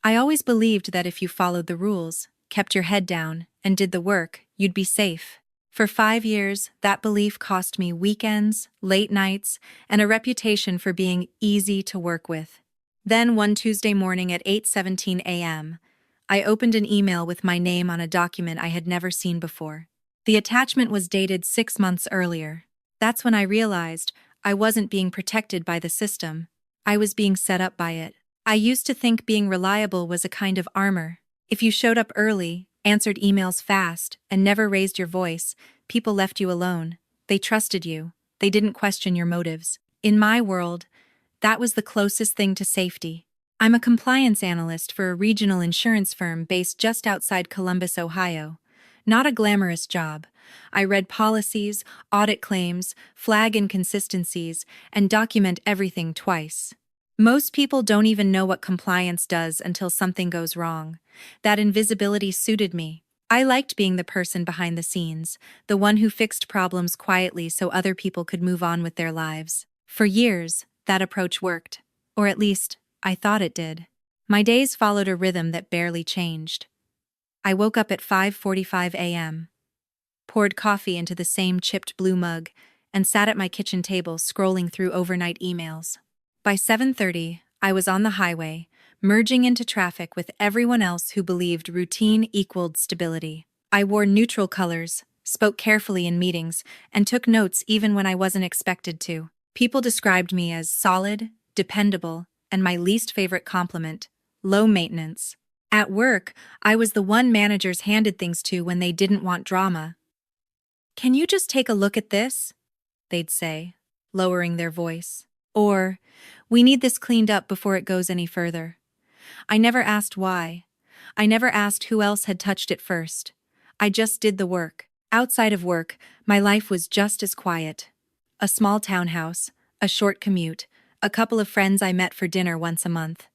I always believed that if you followed the rules, kept your head down, and did the work, you'd be safe. For 5 years, that belief cost me weekends, late nights, and a reputation for being easy to work with. Then one Tuesday morning at 8:17 a.m., I opened an email with my name on a document I had never seen before. The attachment was dated 6 months earlier. That's when I realized I wasn't being protected by the system. I was being set up by it. I used to think being reliable was a kind of armor. If you showed up early, answered emails fast, and never raised your voice, people left you alone. They trusted you. They didn't question your motives. In my world, that was the closest thing to safety. I'm a compliance analyst for a regional insurance firm based just outside Columbus, Ohio. Not a glamorous job. I read policies, audit claims, flag inconsistencies, and document everything twice. Most people don't even know what compliance does until something goes wrong. That invisibility suited me. I liked being the person behind the scenes, the one who fixed problems quietly so other people could move on with their lives. For years, that approach worked. Or at least, I thought it did. My days followed a rhythm that barely changed. I woke up at 5:45 a.m., poured coffee into the same chipped blue mug, and sat at my kitchen table scrolling through overnight emails. By 7:30, I was on the highway, merging into traffic with everyone else who believed routine equaled stability. I wore neutral colors, spoke carefully in meetings, and took notes even when I wasn't expected to. People described me as solid, dependable, and my least favorite compliment, low maintenance. At work, I was the one managers handed things to when they didn't want drama. "Can you just take a look at this?" they'd say, lowering their voice. Or, "We need this cleaned up before it goes any further." I never asked why. I never asked who else had touched it first. I just did the work. Outside of work, my life was just as quiet. A small townhouse, a short commute, a couple of friends I met for dinner once a month.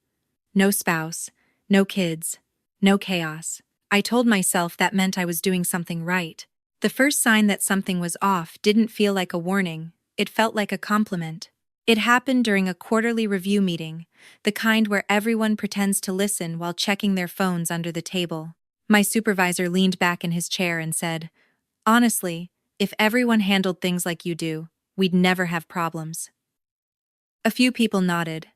No spouse, no kids, no chaos. I told myself that meant I was doing something right. The first sign that something was off didn't feel like a warning, it felt like a compliment. It happened during a quarterly review meeting, the kind where everyone pretends to listen while checking their phones under the table. My supervisor leaned back in his chair and said, "Honestly, if everyone handled things like you do, we'd never have problems." A few people nodded.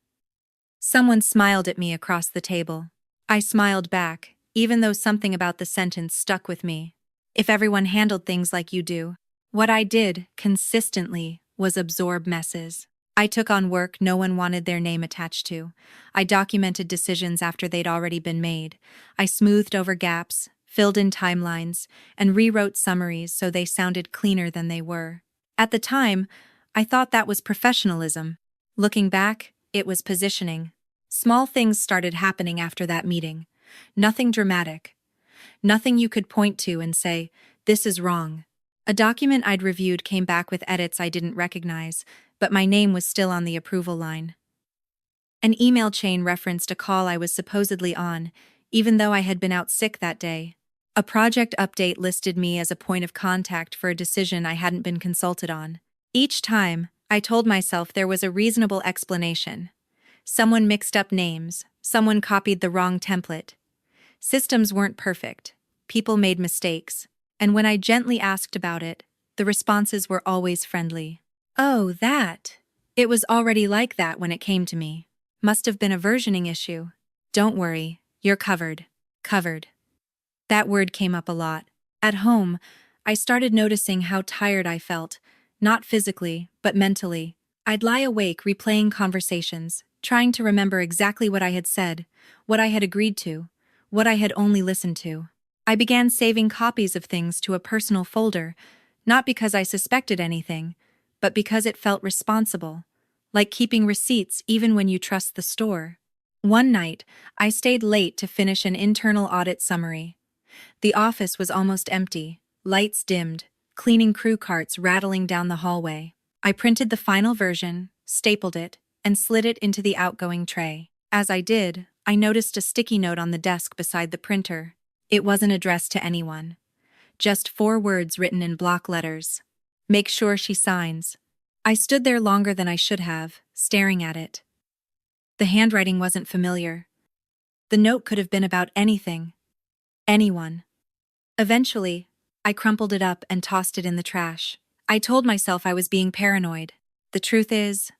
Someone smiled at me across the table. I smiled back, even though something about the sentence stuck with me. If everyone handled things like you do. What I did, consistently, was absorb messes. I took on work no one wanted their name attached to. I documented decisions after they'd already been made. I smoothed over gaps, filled in timelines, and rewrote summaries so they sounded cleaner than they were. At the time, I thought that was professionalism. Looking back, it was positioning. Small things started happening after that meeting. Nothing dramatic. Nothing you could point to and say, "This is wrong." A document I'd reviewed came back with edits I didn't recognize, but my name was still on the approval line. An email chain referenced a call I was supposedly on, even though I had been out sick that day. A project update listed me as a point of contact for a decision I hadn't been consulted on. Each time, I told myself there was a reasonable explanation. Someone mixed up names, someone copied the wrong template. Systems weren't perfect. People made mistakes. And when I gently asked about it, the responses were always friendly. "Oh, that. It was already like that when it came to me. Must have been a versioning issue. Don't worry, you're covered." Covered. That word came up a lot. At home, I started noticing how tired I felt, not physically, but mentally. I'd lie awake replaying conversations, trying to remember exactly what I had said, what I had agreed to, what I had only listened to. I began saving copies of things to a personal folder, not because I suspected anything, but because it felt responsible, like keeping receipts even when you trust the store. One night, I stayed late to finish an internal audit summary. The office was almost empty, lights dimmed, cleaning crew carts rattling down the hallway. I printed the final version, stapled it, and slid it into the outgoing tray. As I did, I noticed a sticky note on the desk beside the printer. It wasn't addressed to anyone. Just 4 words written in block letters. "Make sure she signs." I stood there longer than I should have, staring at it. The handwriting wasn't familiar. The note could have been about anything, anyone. Eventually, I crumpled it up and tossed it in the trash. I told myself I was being paranoid. The truth is,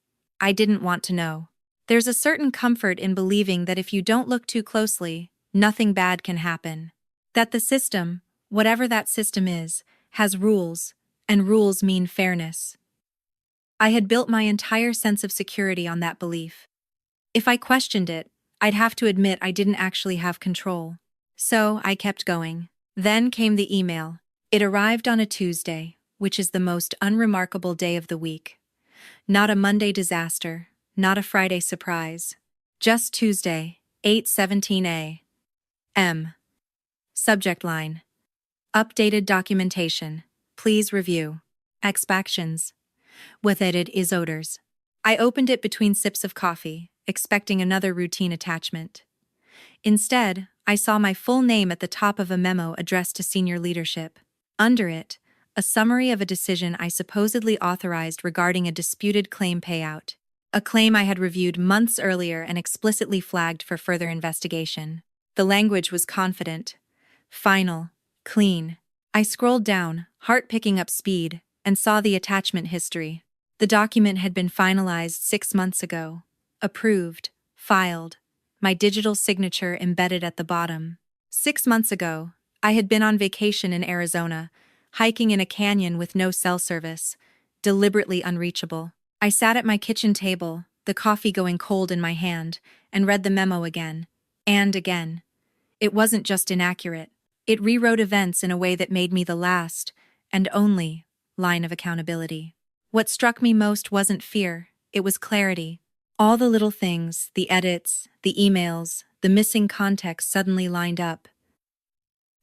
I didn't want to know. There's a certain comfort in believing that if you don't look too closely, nothing bad can happen. That the system, whatever that system is, has rules, and rules mean fairness. I had built my entire sense of security on that belief. If I questioned it, I'd have to admit I didn't actually have control. So I kept going. Then came the email. It arrived on a Tuesday, which is the most unremarkable day of the week. Not a Monday disaster, not a Friday surprise. Just Tuesday, 8:17 a.m. Subject line: Updated documentation. Please review. Expectations. With it is odors. I opened it between sips of coffee, expecting another routine attachment. Instead, I saw my full name at the top of a memo addressed to senior leadership. Under it, a summary of a decision I supposedly authorized regarding a disputed claim payout. A claim I had reviewed months earlier and explicitly flagged for further investigation. The language was confident, final, clean. I scrolled down, heart picking up speed, and saw the attachment history. The document had been finalized 6 months ago. Approved, filed, my digital signature embedded at the bottom. 6 months ago, I had been on vacation in Arizona, hiking in a canyon with no cell service, deliberately unreachable. I sat at my kitchen table, the coffee going cold in my hand, and read the memo again, and again. It wasn't just inaccurate. It rewrote events in a way that made me the last, and only, line of accountability. What struck me most wasn't fear, it was clarity. All the little things, the edits, the emails, the missing context suddenly lined up.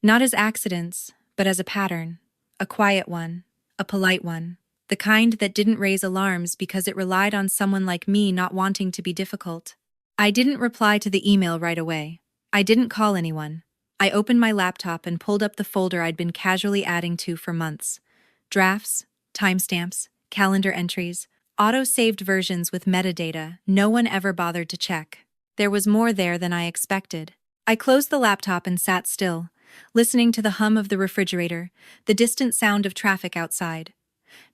Not as accidents, but as a pattern. A quiet one, a polite one. The kind that didn't raise alarms because it relied on someone like me not wanting to be difficult. I didn't reply to the email right away. I didn't call anyone. I opened my laptop and pulled up the folder I'd been casually adding to for months. Drafts, timestamps, calendar entries, auto-saved versions with metadata no one ever bothered to check. There was more there than I expected. I closed the laptop and sat still, listening to the hum of the refrigerator, the distant sound of traffic outside.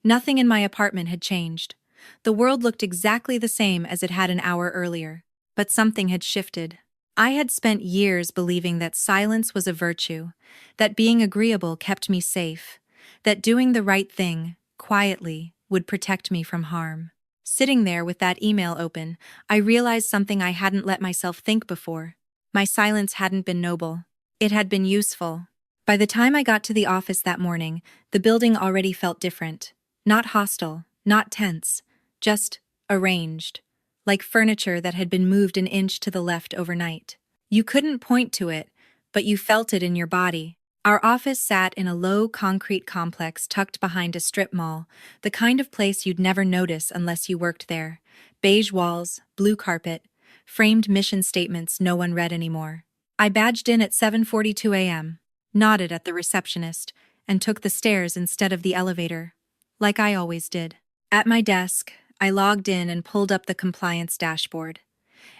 Nothing in my apartment had changed. The world looked exactly the same as it had an hour earlier. But something had shifted. I had spent years believing that silence was a virtue, that being agreeable kept me safe, that doing the right thing, quietly, would protect me from harm. Sitting there with that email open, I realized something I hadn't let myself think before. My silence hadn't been noble. It had been useful. By the time I got to the office that morning, the building already felt different. Not hostile, not tense, just arranged. Like furniture that had been moved an inch to the left overnight. You couldn't point to it, but you felt it in your body. Our office sat in a low concrete complex tucked behind a strip mall, the kind of place you'd never notice unless you worked there. Beige walls, blue carpet, framed mission statements no one read anymore. I badged in at 7:42 a.m., nodded at the receptionist, and took the stairs instead of the elevator, like I always did. At my desk, I logged in and pulled up the compliance dashboard.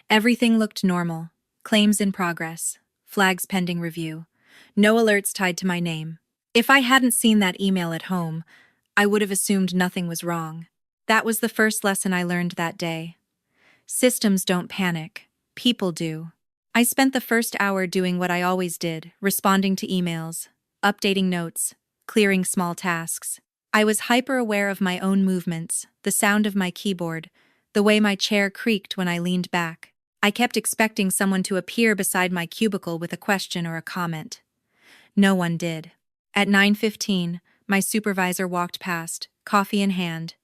Everything looked normal. Claims in progress. Flags pending review. No alerts tied to my name. If I hadn't seen that email at home, I would have assumed nothing was wrong. That was the first lesson I learned that day. Systems don't panic. People do. I spent the first hour doing what I always did, responding to emails, updating notes, clearing small tasks. I was hyper-aware of my own movements, the sound of my keyboard, the way my chair creaked when I leaned back. I kept expecting someone to appear beside my cubicle with a question or a comment. No one did. At 9:15, my supervisor walked past, coffee in hand.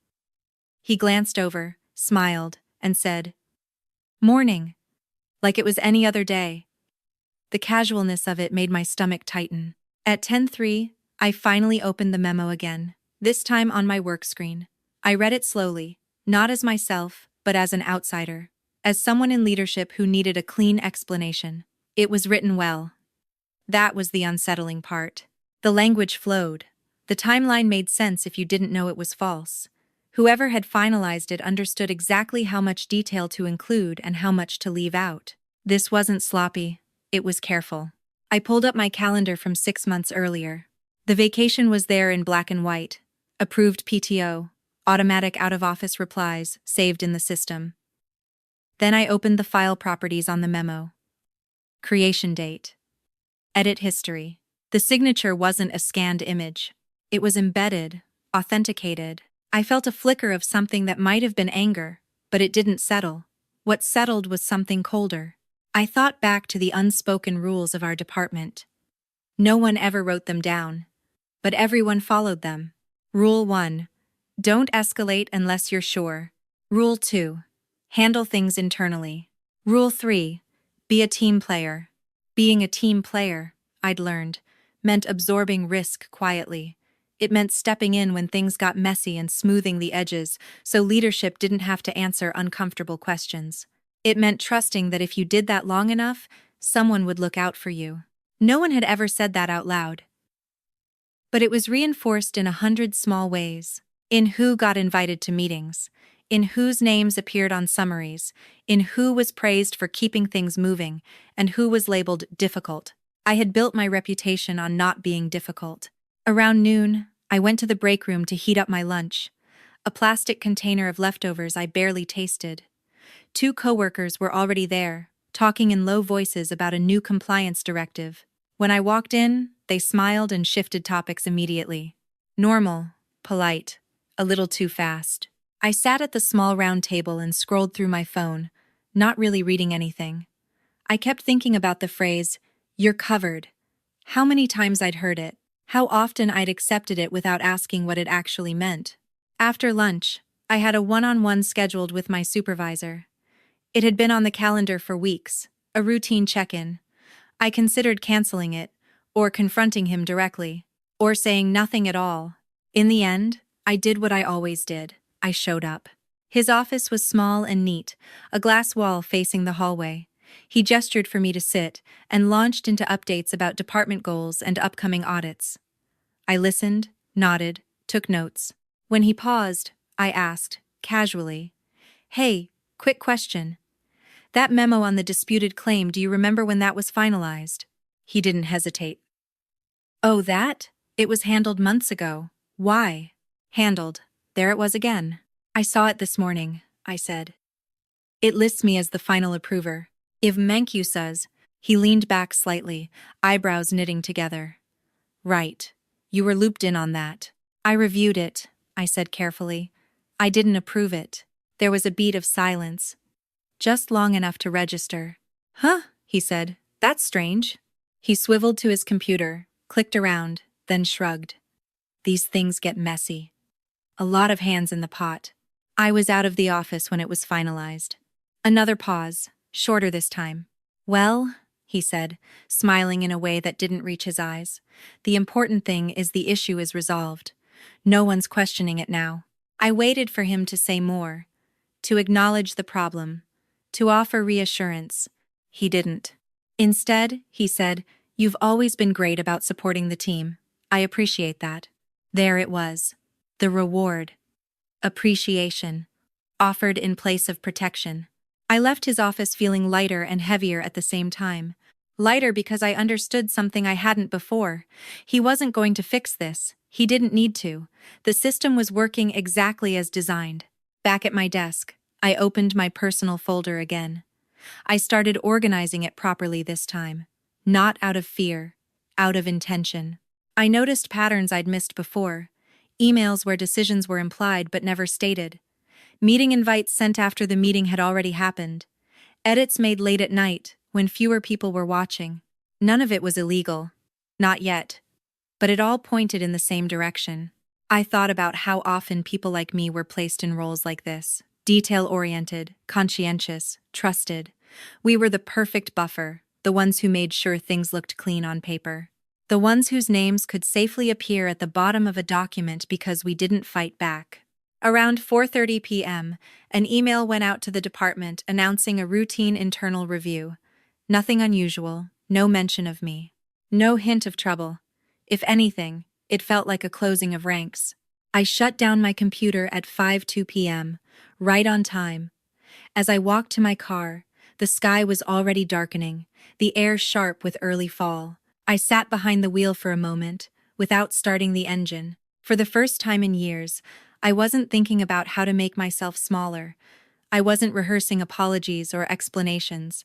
He glanced over, smiled, and said, "Morning," like it was any other day. The casualness of it made my stomach tighten. At 10:03, I finally opened the memo again, this time on my work screen. I read it slowly, not as myself, but as an outsider, as someone in leadership who needed a clean explanation. It was written well. That was the unsettling part. The language flowed. The timeline made sense if you didn't know it was false. Whoever had finalized it understood exactly how much detail to include and how much to leave out. This wasn't sloppy, it was careful. I pulled up my calendar from 6 months earlier. The vacation was there in black and white. Approved PTO, automatic out-of-office replies saved in the system. Then I opened the file properties on the memo. Creation date. Edit history. The signature wasn't a scanned image. It was embedded, authenticated. I felt a flicker of something that might have been anger, but it didn't settle. What settled was something colder. I thought back to the unspoken rules of our department. No one ever wrote them down, but everyone followed them. Rule 1. Don't escalate unless you're sure. Rule 2. Handle things internally. Rule 3. Be a team player. Being a team player, I'd learned, meant absorbing risk quietly. It meant stepping in when things got messy and smoothing the edges so leadership didn't have to answer uncomfortable questions. It meant trusting that if you did that long enough, someone would look out for you. No one had ever said that out loud. But it was reinforced in 100 small ways. In who got invited to meetings, in whose names appeared on summaries, in who was praised for keeping things moving, and who was labeled difficult. I had built my reputation on not being difficult. Around noon, I went to the break room to heat up my lunch, a plastic container of leftovers I barely tasted. 2 coworkers were already there, talking in low voices about a new compliance directive. When I walked in, they smiled and shifted topics immediately. Normal, polite, a little too fast. I sat at the small round table and scrolled through my phone, not really reading anything. I kept thinking about the phrase, "You're covered." How many times I'd heard it, how often I'd accepted it without asking what it actually meant. After lunch, I had a one-on-one scheduled with my supervisor. It had been on the calendar for weeks, a routine check-in. I considered canceling it, or confronting him directly, or saying nothing at all. In the end, I did what I always did. I showed up. His office was small and neat, a glass wall facing the hallway. He gestured for me to sit and launched into updates about department goals and upcoming audits. I listened, nodded, took notes. When he paused, I asked, casually, "Hey, quick question. That memo on the disputed claim, do you remember when that was finalized?" He didn't hesitate. "Oh, that? It was handled months ago. Why?" "Handled. There it was again. I saw it this morning," I said. "It lists me as the final approver. If Menkyu says," he leaned back slightly, eyebrows knitting together. "Right. You were looped in on that." "I reviewed it," I said carefully. "I didn't approve it." There was a beat of silence, just long enough to register. "Huh," he said. "That's strange." He swiveled to his computer, clicked around, then shrugged. "These things get messy. A lot of hands in the pot." I was out of the office when it was finalized. Another pause, shorter this time. "Well," he said, smiling in a way that didn't reach his eyes, "the important thing is the issue is resolved. No one's questioning it now." I waited for him to say more, to acknowledge the problem, to offer reassurance. He didn't. Instead, he said, "You've always been great about supporting the team. I appreciate that." There it was. The reward. Appreciation. Offered in place of protection. I left his office feeling lighter and heavier at the same time. Lighter because I understood something I hadn't before. He wasn't going to fix this. He didn't need to. The system was working exactly as designed. Back at my desk, I opened my personal folder again. I started organizing it properly this time. Not out of fear, out of intention. I noticed patterns I'd missed before. Emails where decisions were implied but never stated. Meeting invites sent after the meeting had already happened. Edits made late at night, when fewer people were watching. None of it was illegal. Not yet. But it all pointed in the same direction. I thought about how often people like me were placed in roles like this. Detail-oriented, conscientious, trusted. We were the perfect buffer, the ones who made sure things looked clean on paper. The ones whose names could safely appear at the bottom of a document because we didn't fight back. Around 4:30 p.m., an email went out to the department announcing a routine internal review. Nothing unusual, no mention of me. No hint of trouble. If anything, it felt like a closing of ranks. I shut down my computer at 5:02 p.m., right on time. As I walked to my car, The sky was already darkening, the air sharp with early fall. I sat behind the wheel for a moment, without starting the engine. For the first time in years, I wasn't thinking about how to make myself smaller. I wasn't rehearsing apologies or explanations.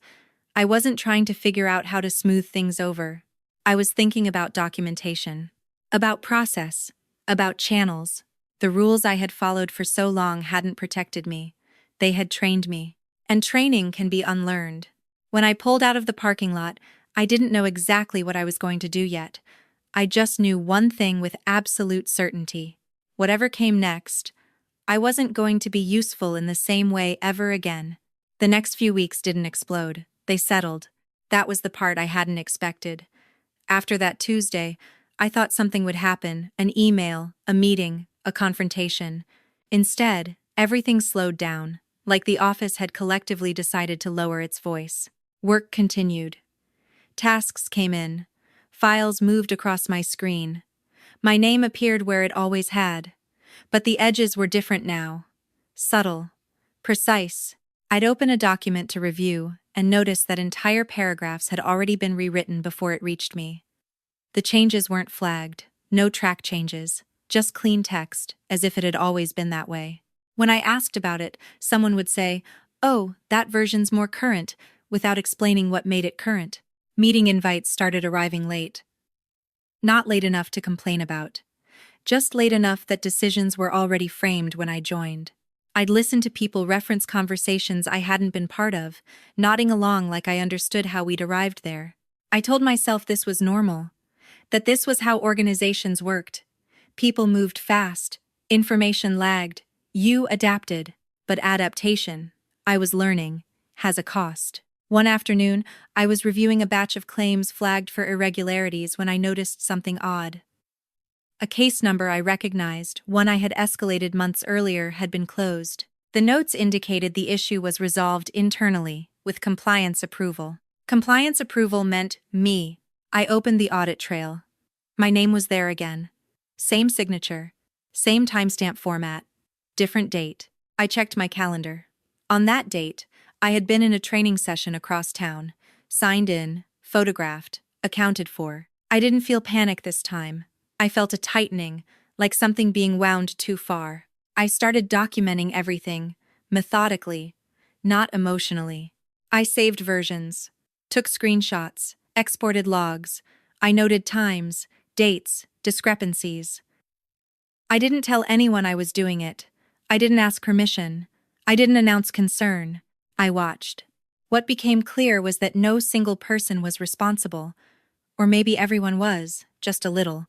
I wasn't trying to figure out how to smooth things over. I was thinking about documentation, about process, about channels. The rules I had followed for so long hadn't protected me. They had trained me. And training can be unlearned. When I pulled out of the parking lot, I didn't know exactly what I was going to do yet. I just knew one thing with absolute certainty. Whatever came next, I wasn't going to be useful in the same way ever again. The next few weeks didn't explode. They settled. That was the part I hadn't expected. After that Tuesday, I thought something would happen, an email, a meeting, a confrontation. Instead, everything slowed down, like the office had collectively decided to lower its voice. Work continued. Tasks came in. Files moved across my screen. My name appeared where it always had. But the edges were different now. Subtle. Precise. I'd open a document to review and notice that entire paragraphs had already been rewritten before it reached me. The changes weren't flagged. No track changes. Just clean text, as if it had always been that way. When I asked about it, someone would say, "Oh, that version's more current," without explaining what made it current. Meeting invites started arriving late. Not late enough to complain about. Just late enough that decisions were already framed when I joined. I'd listen to people reference conversations I hadn't been part of, nodding along like I understood how we'd arrived there. I told myself this was normal, that this was how organizations worked. People moved fast, information lagged, you adapted, but adaptation, I was learning, has a cost. One afternoon, I was reviewing a batch of claims flagged for irregularities when I noticed something odd. A case number I recognized, one I had escalated months earlier, had been closed. The notes indicated the issue was resolved internally, with compliance approval. Compliance approval meant me. I opened the audit trail. My name was there again. Same signature. Same timestamp format. Different date. I checked my calendar. On that date, I had been in a training session across town. Signed in, photographed, accounted for. I didn't feel panic this time. I felt a tightening, like something being wound too far. I started documenting everything, methodically, not emotionally. I saved versions, took screenshots, exported logs. I noted times, dates, discrepancies. I didn't tell anyone I was doing it. I didn't ask permission. I didn't announce concern. I watched. What became clear was that no single person was responsible. Or maybe everyone was, just a little.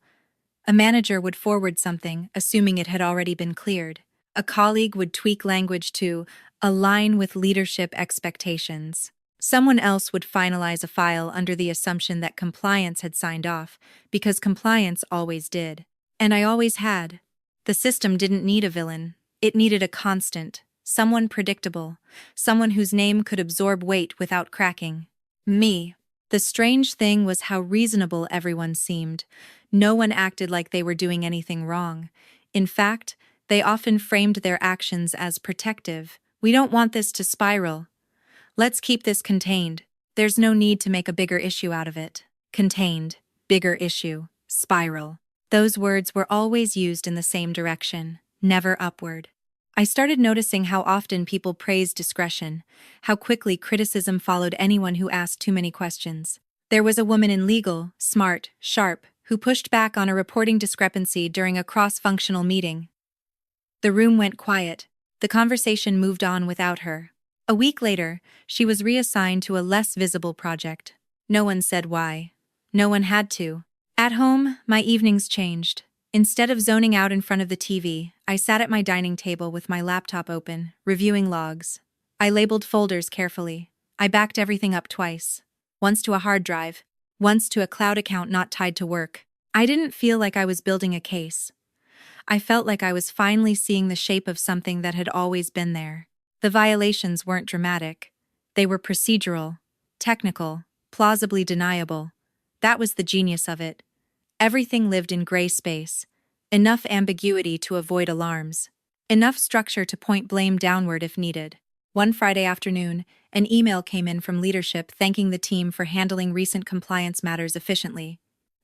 A manager would forward something, assuming it had already been cleared. A colleague would tweak language to align with leadership expectations. Someone else would finalize a file under the assumption that compliance had signed off, because compliance always did. And I always had. The system didn't need a villain. It needed a constant, someone predictable, someone whose name could absorb weight without cracking. Me. The strange thing was how reasonable everyone seemed. No one acted like they were doing anything wrong. In fact, they often framed their actions as protective. We don't want this to spiral. Let's keep this contained. There's no need to make a bigger issue out of it. Contained, bigger issue, spiral. Those words were always used in the same direction, never upward. I started noticing how often people praised discretion, how quickly criticism followed anyone who asked too many questions. There was a woman in legal, smart, sharp, who pushed back on a reporting discrepancy during a cross-functional meeting. The room went quiet. The conversation moved on without her. A week later, she was reassigned to a less visible project. No one said why. No one had to. At home, my evenings changed. Instead of zoning out in front of the TV, I sat at my dining table with my laptop open, reviewing logs. I labeled folders carefully. I backed everything up twice. Once to a hard drive, once to a cloud account not tied to work. I didn't feel like I was building a case. I felt like I was finally seeing the shape of something that had always been there. The violations weren't dramatic. They were procedural, technical, plausibly deniable. That was the genius of it. Everything lived in gray space. Enough ambiguity to avoid alarms. Enough structure to point blame downward if needed. One Friday afternoon, an email came in from leadership thanking the team for handling recent compliance matters efficiently.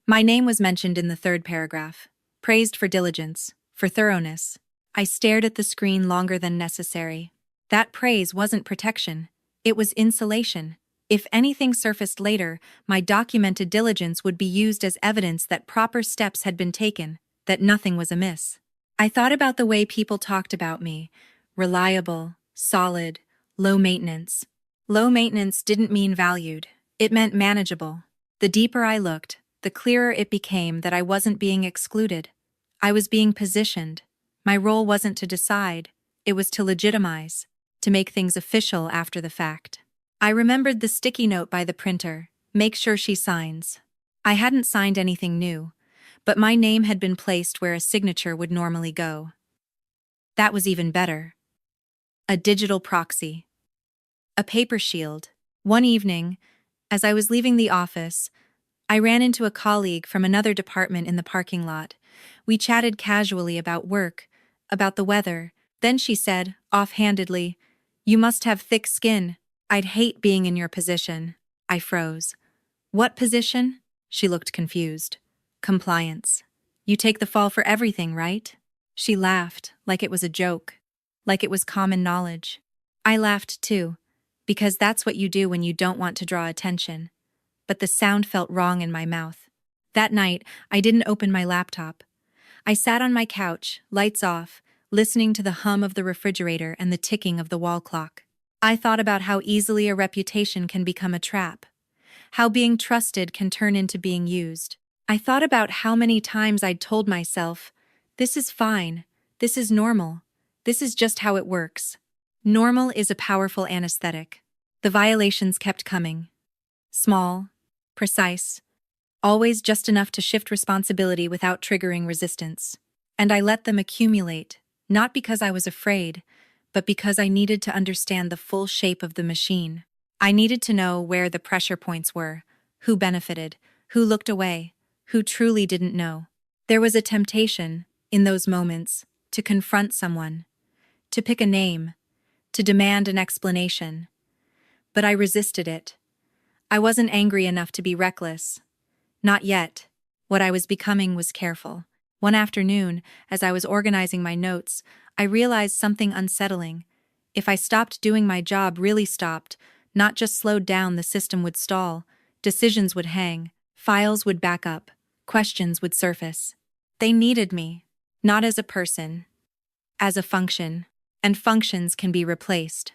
My name was mentioned in the third paragraph, praised for diligence, for thoroughness. I stared at the screen longer than necessary. That praise wasn't protection. It was insulation. If anything surfaced later, my documented diligence would be used as evidence that proper steps had been taken, that nothing was amiss. I thought about the way people talked about me: reliable, solid, low maintenance. Low maintenance didn't mean valued. It meant manageable. The deeper I looked, the clearer it became that I wasn't being excluded. I was being positioned. My role wasn't to decide, it was to legitimize, to make things official after the fact. I remembered the sticky note by the printer, make sure she signs. I hadn't signed anything new, but my name had been placed where a signature would normally go. That was even better. A digital proxy. A paper shield. One evening, as I was leaving the office, I ran into a colleague from another department in the parking lot. We chatted casually about work, about the weather. Then she said, offhandedly, "You must have thick skin. I'd hate being in your position." I froze. "What position?" She looked confused. "Compliance. You take the fall for everything, right?" She laughed, like it was a joke, like it was common knowledge. I laughed too, because that's what you do when you don't want to draw attention. But the sound felt wrong in my mouth. That night, I didn't open my laptop. I sat on my couch, lights off, listening to the hum of the refrigerator and the ticking of the wall clock. I thought about how easily a reputation can become a trap, how being trusted can turn into being used. I thought about how many times I'd told myself, "This is fine, this is normal, this is just how it works." Normal is a powerful anesthetic. The violations kept coming. Small, precise, always just enough to shift responsibility without triggering resistance. And I let them accumulate, not because I was afraid, but because I needed to understand the full shape of the machine. I needed to know where the pressure points were, who benefited, who looked away, who truly didn't know. There was a temptation, in those moments, to confront someone, to pick a name, to demand an explanation. But I resisted it. I wasn't angry enough to be reckless. Not yet. What I was becoming was careful. One afternoon, as I was organizing my notes, I realized something unsettling. If I stopped doing my job, really stopped, not just slowed down, the system would stall, decisions would hang, files would back up, questions would surface. They needed me, not as a person, as a function, and functions can be replaced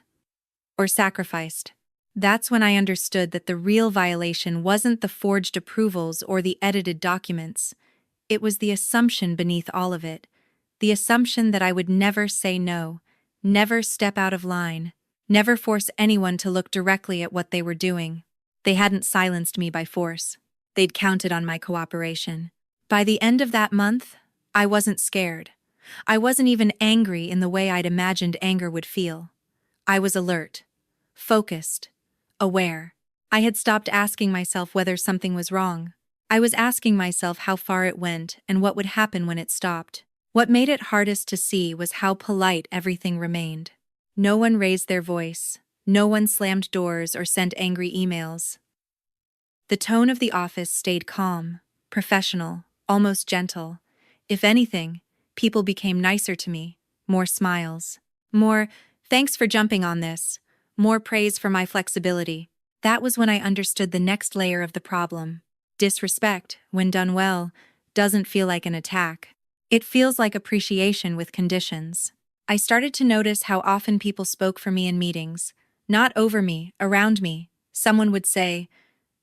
or sacrificed. That's when I understood that the real violation wasn't the forged approvals or the edited documents. It was the assumption beneath all of it, the assumption that I would never say no, never step out of line, never force anyone to look directly at what they were doing. They hadn't silenced me by force. They'd counted on my cooperation. By the end of that month, I wasn't scared. I wasn't even angry in the way I'd imagined anger would feel. I was alert, focused, aware. I had stopped asking myself whether something was wrong. I was asking myself how far it went and what would happen when it stopped. What made it hardest to see was how polite everything remained. No one raised their voice. No one slammed doors or sent angry emails. The tone of the office stayed calm, professional, almost gentle. If anything, people became nicer to me, more smiles, more "thanks for jumping on this," more praise for my flexibility. That was when I understood the next layer of the problem. Disrespect, when done well, doesn't feel like an attack. It feels like appreciation with conditions. I started to notice how often people spoke for me in meetings, not over me, around me. Someone would say,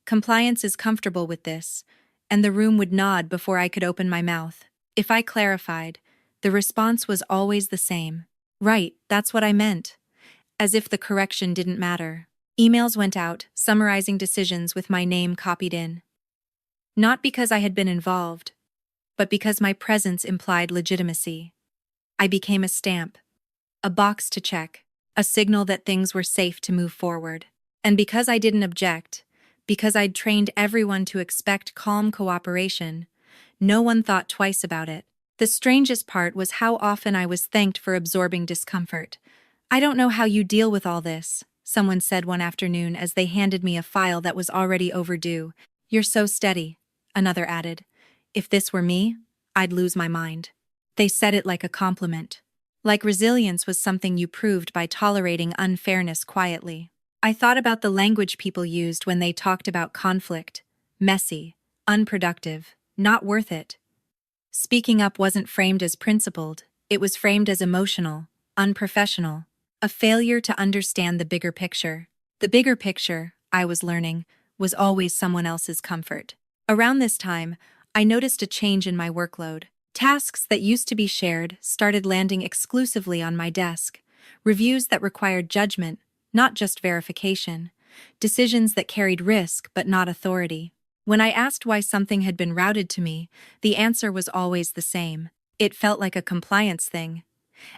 "Compliance is comfortable with this," and the room would nod before I could open my mouth. If I clarified, the response was always the same. "Right, that's what I meant." As if the correction didn't matter. Emails went out, summarizing decisions with my name copied in. Not because I had been involved, but because my presence implied legitimacy. I became a stamp, a box to check, a signal that things were safe to move forward. And because I didn't object, because I'd trained everyone to expect calm cooperation, no one thought twice about it. The strangest part was how often I was thanked for absorbing discomfort. I don't know how you deal with all this, someone said one afternoon as they handed me a file that was already overdue. You're so steady, another added. If this were me, I'd lose my mind. They said it like a compliment. Like resilience was something you proved by tolerating unfairness quietly. I thought about the language people used when they talked about conflict. Messy, unproductive, not worth it. Speaking up wasn't framed as principled, it was framed as emotional, unprofessional, a failure to understand the bigger picture. The bigger picture, I was learning, was always someone else's comfort. Around this time, I noticed a change in my workload. Tasks that used to be shared started landing exclusively on my desk. Reviews that required judgment, not just verification. Decisions that carried risk but not authority. When I asked why something had been routed to me, the answer was always the same. It felt like a compliance thing.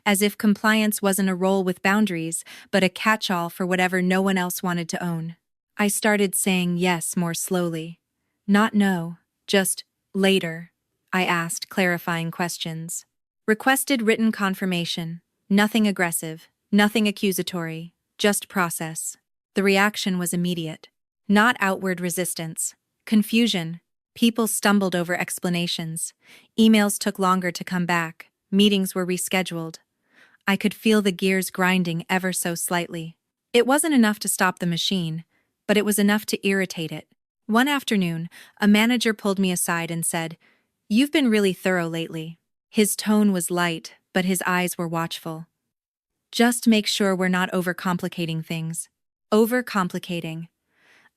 As if compliance wasn't a role with boundaries, but a catch-all for whatever no one else wanted to own. I started saying yes more slowly. Not no, just later, I asked clarifying questions. Requested written confirmation. Nothing aggressive, nothing accusatory, just process. The reaction was immediate. Not outward resistance. Confusion. People stumbled over explanations. Emails took longer to come back. Meetings were rescheduled. I could feel the gears grinding ever so slightly. It wasn't enough to stop the machine, but it was enough to irritate it. One afternoon, a manager pulled me aside and said, "You've been really thorough lately." His tone was light, but his eyes were watchful. "Just make sure we're not overcomplicating things." Overcomplicating.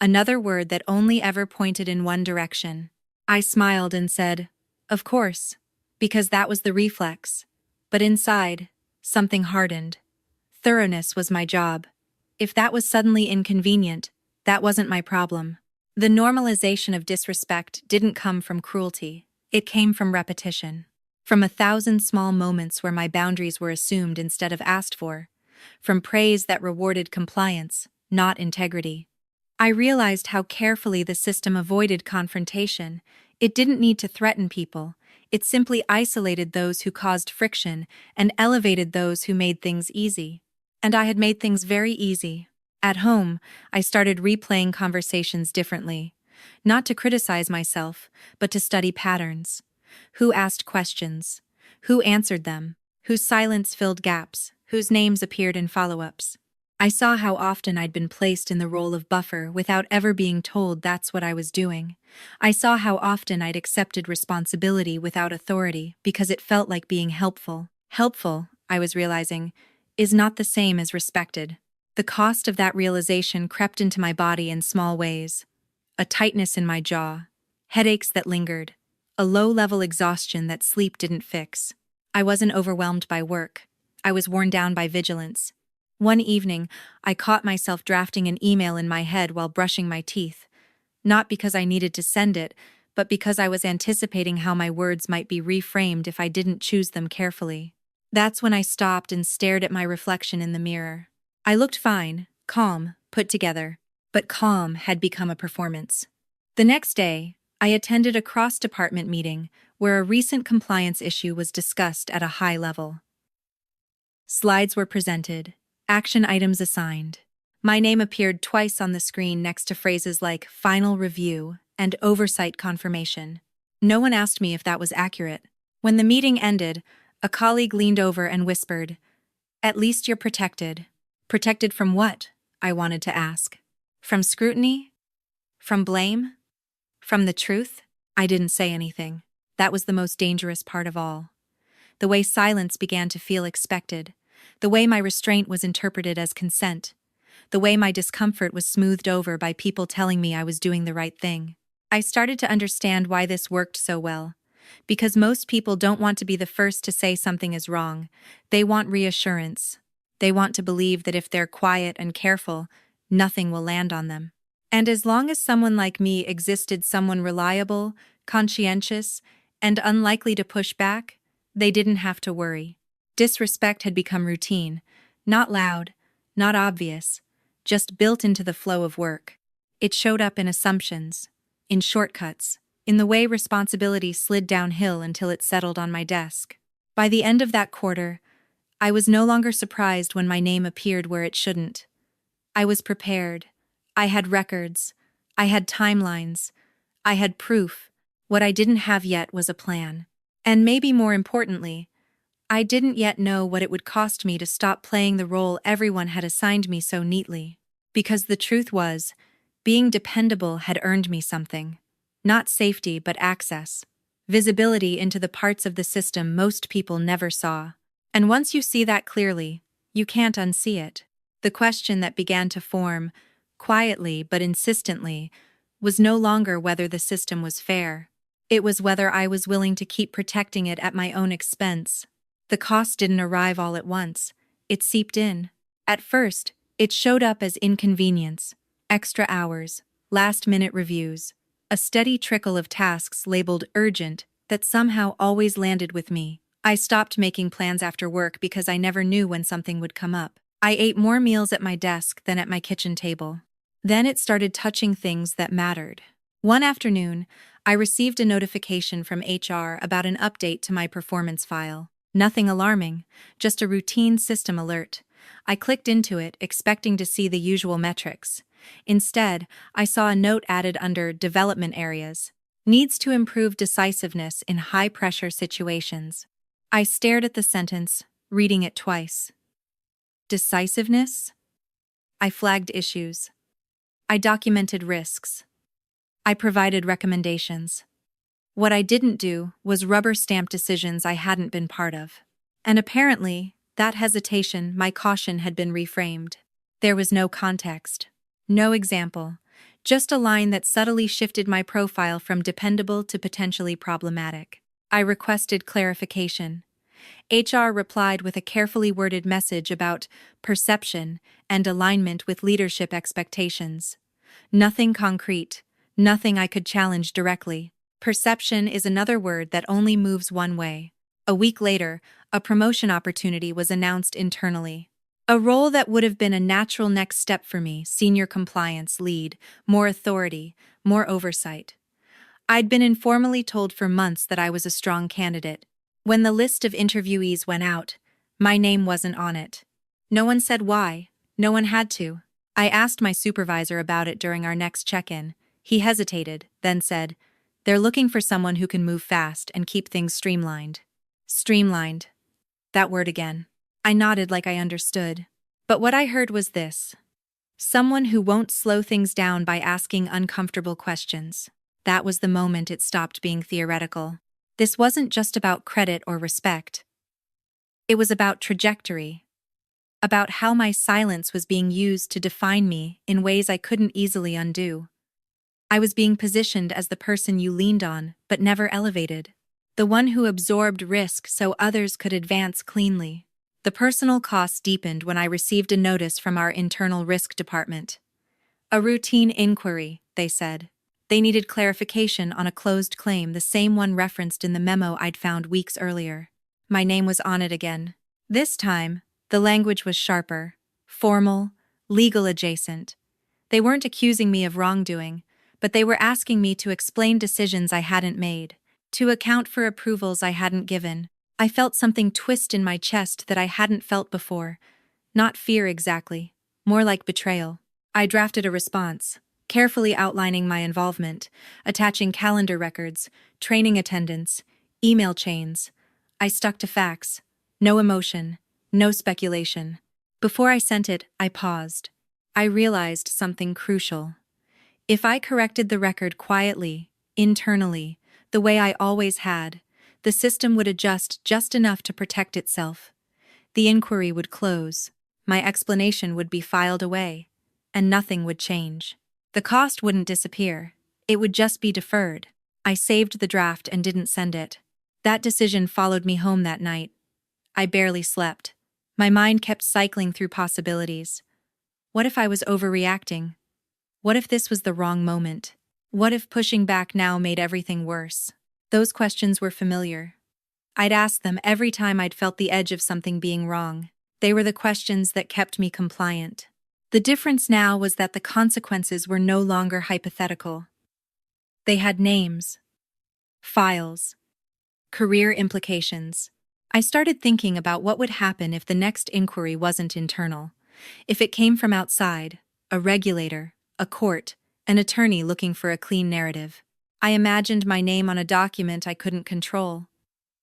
Another word that only ever pointed in one direction. I smiled and said, "Of course," because that was the reflex. But inside, something hardened. Thoroughness was my job. If that was suddenly inconvenient, that wasn't my problem. The normalization of disrespect didn't come from cruelty. It came from repetition. From 1,000 small moments where my boundaries were assumed instead of asked for. From praise that rewarded compliance, not integrity. I realized how carefully the system avoided confrontation. It didn't need to threaten people. It simply isolated those who caused friction and elevated those who made things easy. And I had made things very easy. At home, I started replaying conversations differently. Not to criticize myself, but to study patterns. Who asked questions? Who answered them? Whose silence filled gaps? Whose names appeared in follow-ups? I saw how often I'd been placed in the role of buffer without ever being told that's what I was doing. I saw how often I'd accepted responsibility without authority because it felt like being helpful. Helpful, I was realizing, is not the same as respected. The cost of that realization crept into my body in small ways. A tightness in my jaw, headaches that lingered, a low-level exhaustion that sleep didn't fix. I wasn't overwhelmed by work. I was worn down by vigilance. One evening, I caught myself drafting an email in my head while brushing my teeth. Not because I needed to send it, but because I was anticipating how my words might be reframed if I didn't choose them carefully. That's when I stopped and stared at my reflection in the mirror. I looked fine, calm, put together. But calm had become a performance. The next day, I attended a cross-department meeting where a recent compliance issue was discussed at a high level. Slides were presented, action items assigned. My name appeared twice on the screen next to phrases like final review and oversight confirmation. No one asked me if that was accurate. When the meeting ended, a colleague leaned over and whispered, "At least you're protected." Protected from what? I wanted to ask. From scrutiny? From blame? From the truth? I didn't say anything. That was the most dangerous part of all. The way silence began to feel expected. The way my restraint was interpreted as consent. The way my discomfort was smoothed over by people telling me I was doing the right thing. I started to understand why this worked so well. Because most people don't want to be the first to say something is wrong. They want reassurance. They want to believe that if they're quiet and careful, nothing will land on them. And as long as someone like me existed, someone reliable, conscientious, and unlikely to push back, they didn't have to worry. Disrespect had become routine, not loud, not obvious, just built into the flow of work. It showed up in assumptions, in shortcuts, in the way responsibility slid downhill until it settled on my desk. By the end of that quarter, I was no longer surprised when my name appeared where it shouldn't. I was prepared. I had records. I had timelines. I had proof. What I didn't have yet was a plan. And maybe more importantly, I didn't yet know what it would cost me to stop playing the role everyone had assigned me so neatly. Because the truth was, being dependable had earned me something. Not safety, but access. Visibility into the parts of the system most people never saw. And once you see that clearly, you can't unsee it. The question that began to form, quietly but insistently, was no longer whether the system was fair. It was whether I was willing to keep protecting it at my own expense. The cost didn't arrive all at once. It seeped in. At first, it showed up as inconvenience, extra hours, last-minute reviews, a steady trickle of tasks labeled urgent that somehow always landed with me. I stopped making plans after work because I never knew when something would come up. I ate more meals at my desk than at my kitchen table. Then it started touching things that mattered. One afternoon, I received a notification from HR about an update to my performance file. Nothing alarming, just a routine system alert. I clicked into it, expecting to see the usual metrics. Instead, I saw a note added under Development Areas. Needs to improve decisiveness in high-pressure situations. I stared at the sentence, reading it twice. Decisiveness? I flagged issues. I documented risks. I provided recommendations. What I didn't do was rubber-stamp decisions I hadn't been part of. And apparently, that hesitation, my caution, had been reframed. There was no context. No example, just a line that subtly shifted my profile from dependable to potentially problematic. I requested clarification. HR replied with a carefully worded message about perception and alignment with leadership expectations. Nothing concrete, nothing I could challenge directly. Perception is another word that only moves one way. A week later, a promotion opportunity was announced internally. A role that would have been a natural next step for me, senior compliance lead, more authority, more oversight. I'd been informally told for months that I was a strong candidate. When the list of interviewees went out, my name wasn't on it. No one said why. No one had to. I asked my supervisor about it during our next check-in. He hesitated, then said, "They're looking for someone who can move fast and keep things streamlined." Streamlined. That word again. I nodded like I understood. But what I heard was this. Someone who won't slow things down by asking uncomfortable questions. That was the moment it stopped being theoretical. This wasn't just about credit or respect. It was about trajectory. About how my silence was being used to define me in ways I couldn't easily undo. I was being positioned as the person you leaned on, but never elevated. The one who absorbed risk so others could advance cleanly. The personal cost deepened when I received a notice from our internal risk department. A routine inquiry, they said. They needed clarification on a closed claim, the same one referenced in the memo I'd found weeks earlier. My name was on it again. This time, the language was sharper, formal, legal adjacent. They weren't accusing me of wrongdoing, but they were asking me to explain decisions I hadn't made, to account for approvals I hadn't given. I felt something twist in my chest that I hadn't felt before. Not fear exactly, more like betrayal. I drafted a response, carefully outlining my involvement, attaching calendar records, training attendance, email chains. I stuck to facts. No emotion, no speculation. Before I sent it, I paused. I realized something crucial. If I corrected the record quietly, internally, the way I always had, the system would adjust just enough to protect itself. The inquiry would close. My explanation would be filed away, and nothing would change. The cost wouldn't disappear. It would just be deferred. I saved the draft and didn't send it. That decision followed me home that night. I barely slept. My mind kept cycling through possibilities. What if I was overreacting? What if this was the wrong moment? What if pushing back now made everything worse? Those questions were familiar. I'd asked them every time I'd felt the edge of something being wrong. They were the questions that kept me compliant. The difference now was that the consequences were no longer hypothetical. They had names, files, career implications. I started thinking about what would happen if the next inquiry wasn't internal. If it came from outside, a regulator, a court, an attorney looking for a clean narrative. I imagined my name on a document I couldn't control.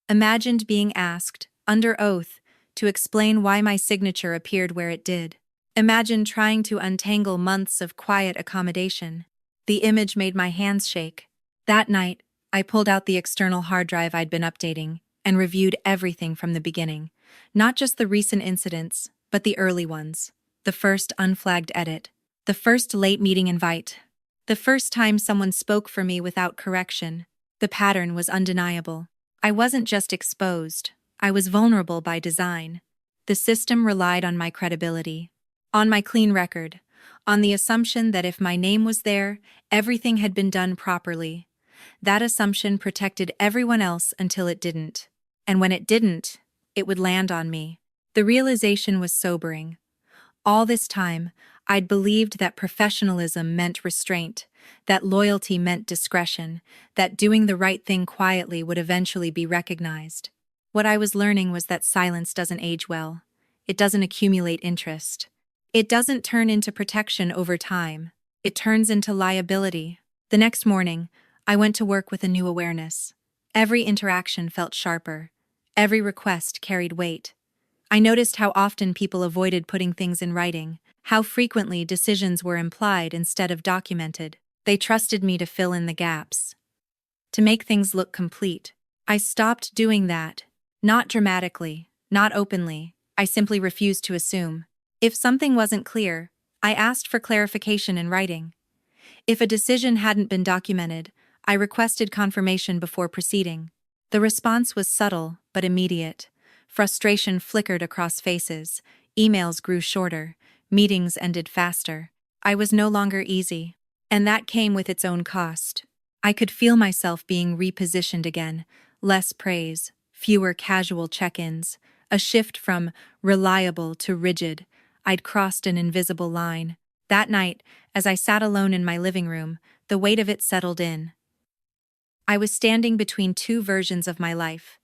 Imagined being asked, under oath, to explain why my signature appeared where it did. Imagined trying to untangle months of quiet accommodation. The image made my hands shake. That night, I pulled out the external hard drive I'd been updating and reviewed everything from the beginning. Not just the recent incidents, but the early ones. The first unflagged edit. The first late meeting invite. The first time someone spoke for me without correction. The pattern was undeniable. I wasn't just exposed, I was vulnerable by design. The system relied on my credibility, on my clean record, on the assumption that if my name was there, everything had been done properly. That assumption protected everyone else until it didn't. And when it didn't, it would land on me. The realization was sobering. All this time, I'd believed that professionalism meant restraint, that loyalty meant discretion, that doing the right thing quietly would eventually be recognized. What I was learning was that silence doesn't age well. It doesn't accumulate interest. It doesn't turn into protection over time. It turns into liability. The next morning, I went to work with a new awareness. Every interaction felt sharper. Every request carried weight. I noticed how often people avoided putting things in writing, how frequently decisions were implied instead of documented. They trusted me to fill in the gaps, to make things look complete. I stopped doing that. Not dramatically, not openly. I simply refused to assume. If something wasn't clear, I asked for clarification in writing. If a decision hadn't been documented, I requested confirmation before proceeding. The response was subtle but immediate. Frustration flickered across faces, emails grew shorter, meetings ended faster. I was no longer easy, and that came with its own cost. I could feel myself being repositioned again, less praise, fewer casual check-ins, a shift from reliable to rigid. I'd crossed an invisible line. That night, as I sat alone in my living room, the weight of it settled in. I was standing between two versions of my life.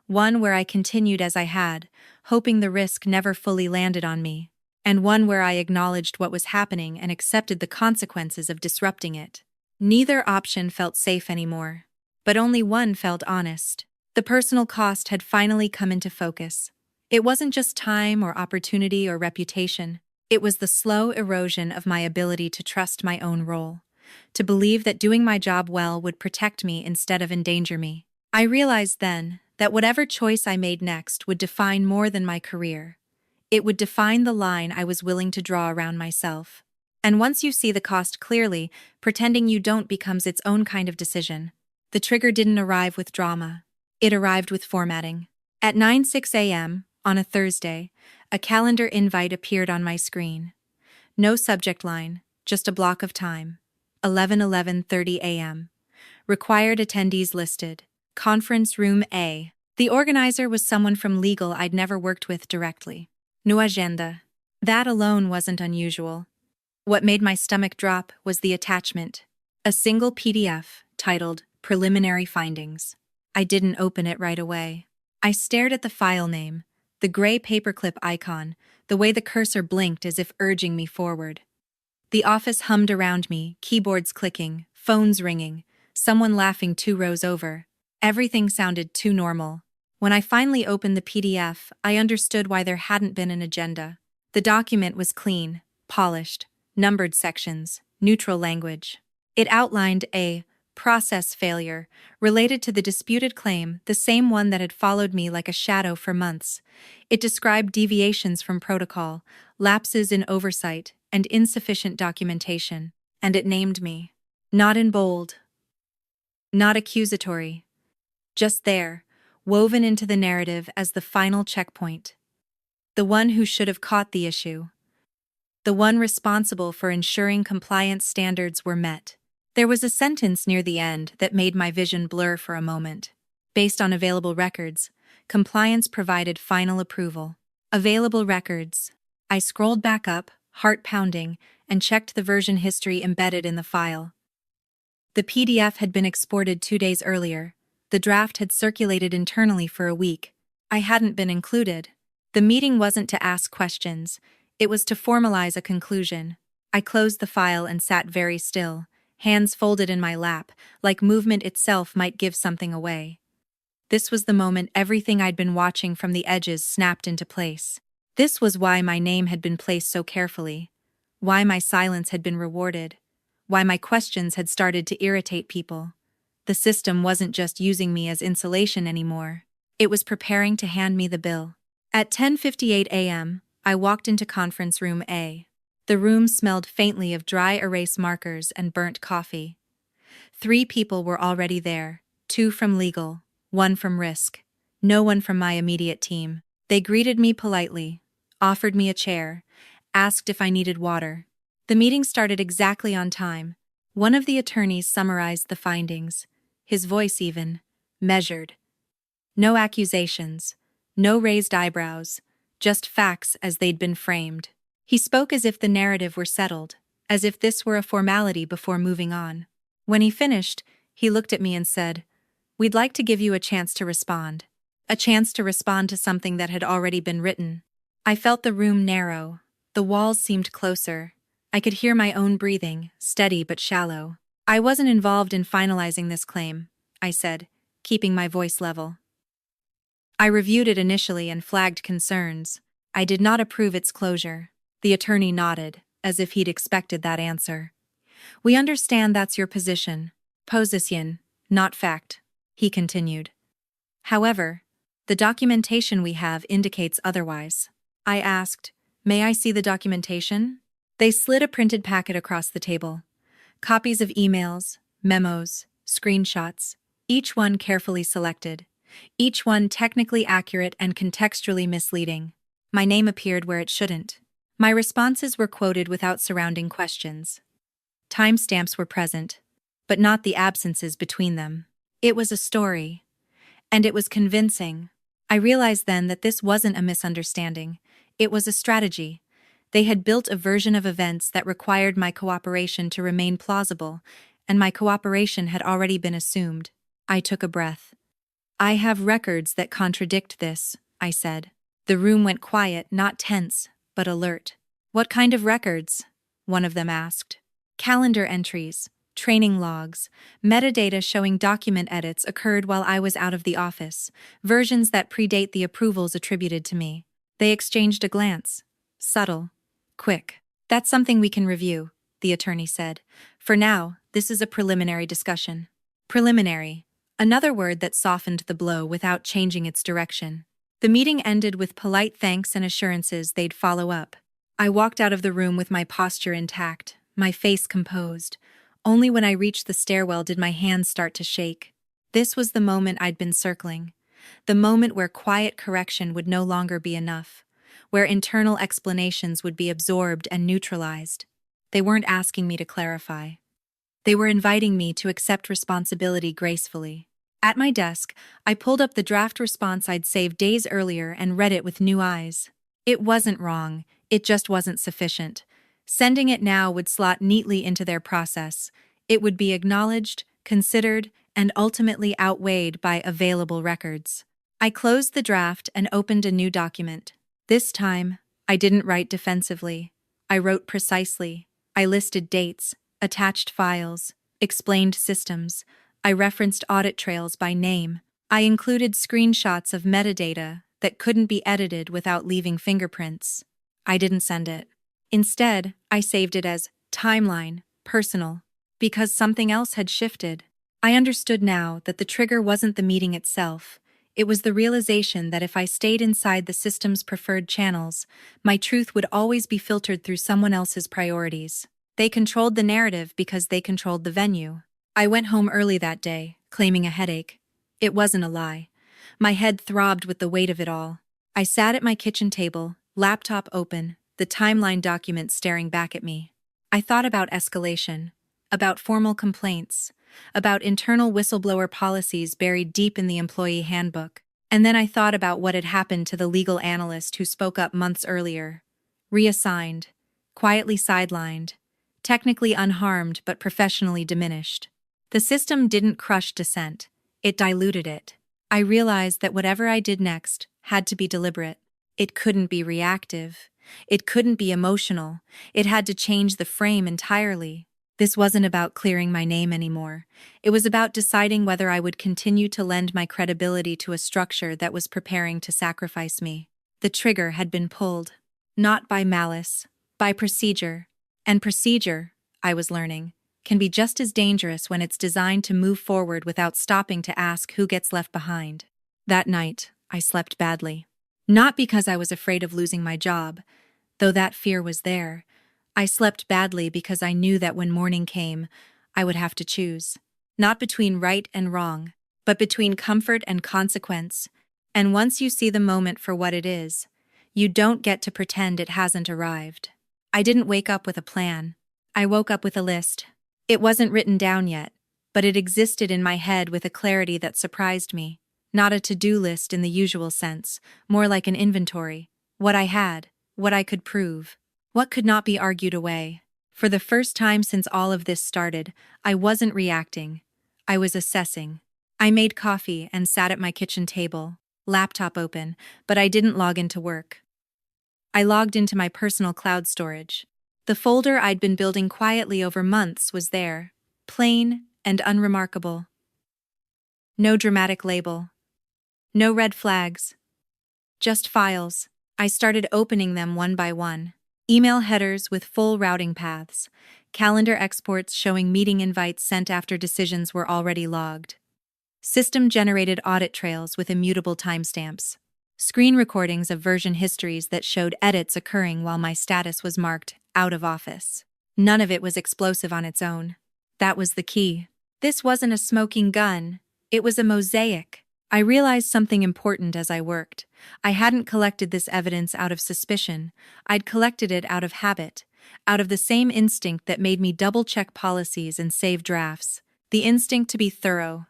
One where I continued as I had, hoping the risk never fully landed on me, and one where I acknowledged what was happening and accepted the consequences of disrupting it. Neither option felt safe anymore, but only one felt honest. The personal cost had finally come into focus. It wasn't just time or opportunity or reputation. It was the slow erosion of my ability to trust my own role, to believe that doing my job well would protect me instead of endanger me. I realized then that whatever choice I made next would define more than my career. It would define the line I was willing to draw around myself. And once you see the cost clearly, pretending you don't becomes its own kind of decision. The trigger didn't arrive with drama. It arrived with formatting. At 9:06 a.m., on a Thursday, a calendar invite appeared on my screen. No subject line, just a block of time. 11:30 a.m. Required attendees listed. Conference Room A. The organizer was someone from legal I'd never worked with directly. No agenda. That alone wasn't unusual. What made my stomach drop was the attachment. A single PDF, titled Preliminary Findings. I didn't open it right away. I stared at the file name, the gray paperclip icon, the way the cursor blinked as if urging me forward. The office hummed around me, keyboards clicking, phones ringing, someone laughing 2 rows over. Everything sounded too normal. When I finally opened the PDF, I understood why there hadn't been an agenda. The document was clean, polished, numbered sections, neutral language. It outlined a process failure related to the disputed claim, the same one that had followed me like a shadow for months. It described deviations from protocol, lapses in oversight, and insufficient documentation. And it named me. Not in bold. Not accusatory. Just there, woven into the narrative as the final checkpoint. The one who should have caught the issue. The one responsible for ensuring compliance standards were met. There was a sentence near the end that made my vision blur for a moment. Based on available records, compliance provided final approval. Available records. I scrolled back up, heart pounding, and checked the version history embedded in the file. The PDF had been exported 2 days earlier. The draft had circulated internally for a week. I hadn't been included. The meeting wasn't to ask questions, it was to formalize a conclusion. I closed the file and sat very still, hands folded in my lap, like movement itself might give something away. This was the moment everything I'd been watching from the edges snapped into place. This was why my name had been placed so carefully, why my silence had been rewarded, why my questions had started to irritate people. The system wasn't just using me as insulation anymore. It was preparing to hand me the bill. At 10:58 a.m., I walked into conference room A. The room smelled faintly of dry erase markers and burnt coffee. 3 people were already there, 2 from legal, 1 from risk. No one from my immediate team. They greeted me politely, offered me a chair, asked if I needed water. The meeting started exactly on time. One of the attorneys summarized the findings, his voice even, measured. No accusations, no raised eyebrows, just facts as they'd been framed. He spoke as if the narrative were settled, as if this were a formality before moving on. When he finished, he looked at me and said, "We'd like to give you a chance to respond. A chance to respond to something that had already been written." I felt the room narrow. The walls seemed closer. I could hear my own breathing, steady but shallow. "I wasn't involved in finalizing this claim," I said, keeping my voice level. "I reviewed it initially and flagged concerns. I did not approve its closure." The attorney nodded, as if he'd expected that answer. "We understand that's your position. Position, not fact," he continued. "However, the documentation we have indicates otherwise." I asked, "May I see the documentation?" They slid a printed packet across the table. Copies of emails, memos, screenshots, each one carefully selected, each one technically accurate and contextually misleading. My name appeared where it shouldn't. My responses were quoted without surrounding questions. Timestamps were present, but not the absences between them. It was a story, and it was convincing. I realized then that this wasn't a misunderstanding, it was a strategy. They had built a version of events that required my cooperation to remain plausible, and my cooperation had already been assumed. I took a breath. "I have records that contradict this," I said. The room went quiet, not tense, but alert. "What kind of records?" one of them asked. "Calendar entries, training logs, metadata showing document edits occurred while I was out of the office, versions that predate the approvals attributed to me." They exchanged a glance. Subtle. Quick. "That's something we can review," the attorney said. "For now, this is a preliminary discussion." Preliminary. Another word that softened the blow without changing its direction. The meeting ended with polite thanks and assurances they'd follow up. I walked out of the room with my posture intact, my face composed. Only when I reached the stairwell did my hands start to shake. This was the moment I'd been circling. The moment where quiet correction would no longer be enough, where internal explanations would be absorbed and neutralized. They weren't asking me to clarify. They were inviting me to accept responsibility gracefully. At my desk, I pulled up the draft response I'd saved days earlier and read it with new eyes. It wasn't wrong, it just wasn't sufficient. Sending it now would slot neatly into their process. It would be acknowledged, considered, and ultimately outweighed by available records. I closed the draft and opened a new document. This time, I didn't write defensively. I wrote precisely. I listed dates, attached files, explained systems. I referenced audit trails by name. I included screenshots of metadata that couldn't be edited without leaving fingerprints. I didn't send it. Instead, I saved it as timeline, personal, because something else had shifted. I understood now that the trigger wasn't the meeting itself. It was the realization that if I stayed inside the system's preferred channels, my truth would always be filtered through someone else's priorities. They controlled the narrative because they controlled the venue. I went home early that day, claiming a headache. It wasn't a lie. My head throbbed with the weight of it all. I sat at my kitchen table, laptop open, the timeline document staring back at me. I thought about escalation, about formal complaints, about internal whistleblower policies buried deep in the employee handbook. And then I thought about what had happened to the legal analyst who spoke up months earlier. Reassigned, quietly sidelined, technically unharmed but professionally diminished. The system didn't crush dissent, it diluted it. I realized that whatever I did next, had to be deliberate. It couldn't be reactive. It couldn't be emotional. It had to change the frame entirely. This wasn't about clearing my name anymore. It was about deciding whether I would continue to lend my credibility to a structure that was preparing to sacrifice me. The trigger had been pulled. Not by malice, by procedure. And procedure, I was learning, can be just as dangerous when it's designed to move forward without stopping to ask who gets left behind. That night, I slept badly. Not because I was afraid of losing my job, though that fear was there. I slept badly because I knew that when morning came, I would have to choose. Not between right and wrong, but between comfort and consequence. And once you see the moment for what it is, you don't get to pretend it hasn't arrived. I didn't wake up with a plan. I woke up with a list. It wasn't written down yet, but it existed in my head with a clarity that surprised me. Not a to-do list in the usual sense, more like an inventory. What I had, what I could prove, what could not be argued away. For the first time since all of this started, I wasn't reacting. I was assessing. I made coffee and sat at my kitchen table, laptop open, but I didn't log into work. I logged into my personal cloud storage. The folder I'd been building quietly over months was there, plain and unremarkable. No dramatic label. No red flags. Just files. I started opening them one by one. Email headers with full routing paths. Calendar exports showing meeting invites sent after decisions were already logged. System-generated audit trails with immutable timestamps. Screen recordings of version histories that showed edits occurring while my status was marked out of office. None of it was explosive on its own. That was the key. This wasn't a smoking gun. It was a mosaic. I realized something important as I worked. I hadn't collected this evidence out of suspicion. I'd collected it out of habit, out of the same instinct that made me double-check policies and save drafts. The instinct to be thorough.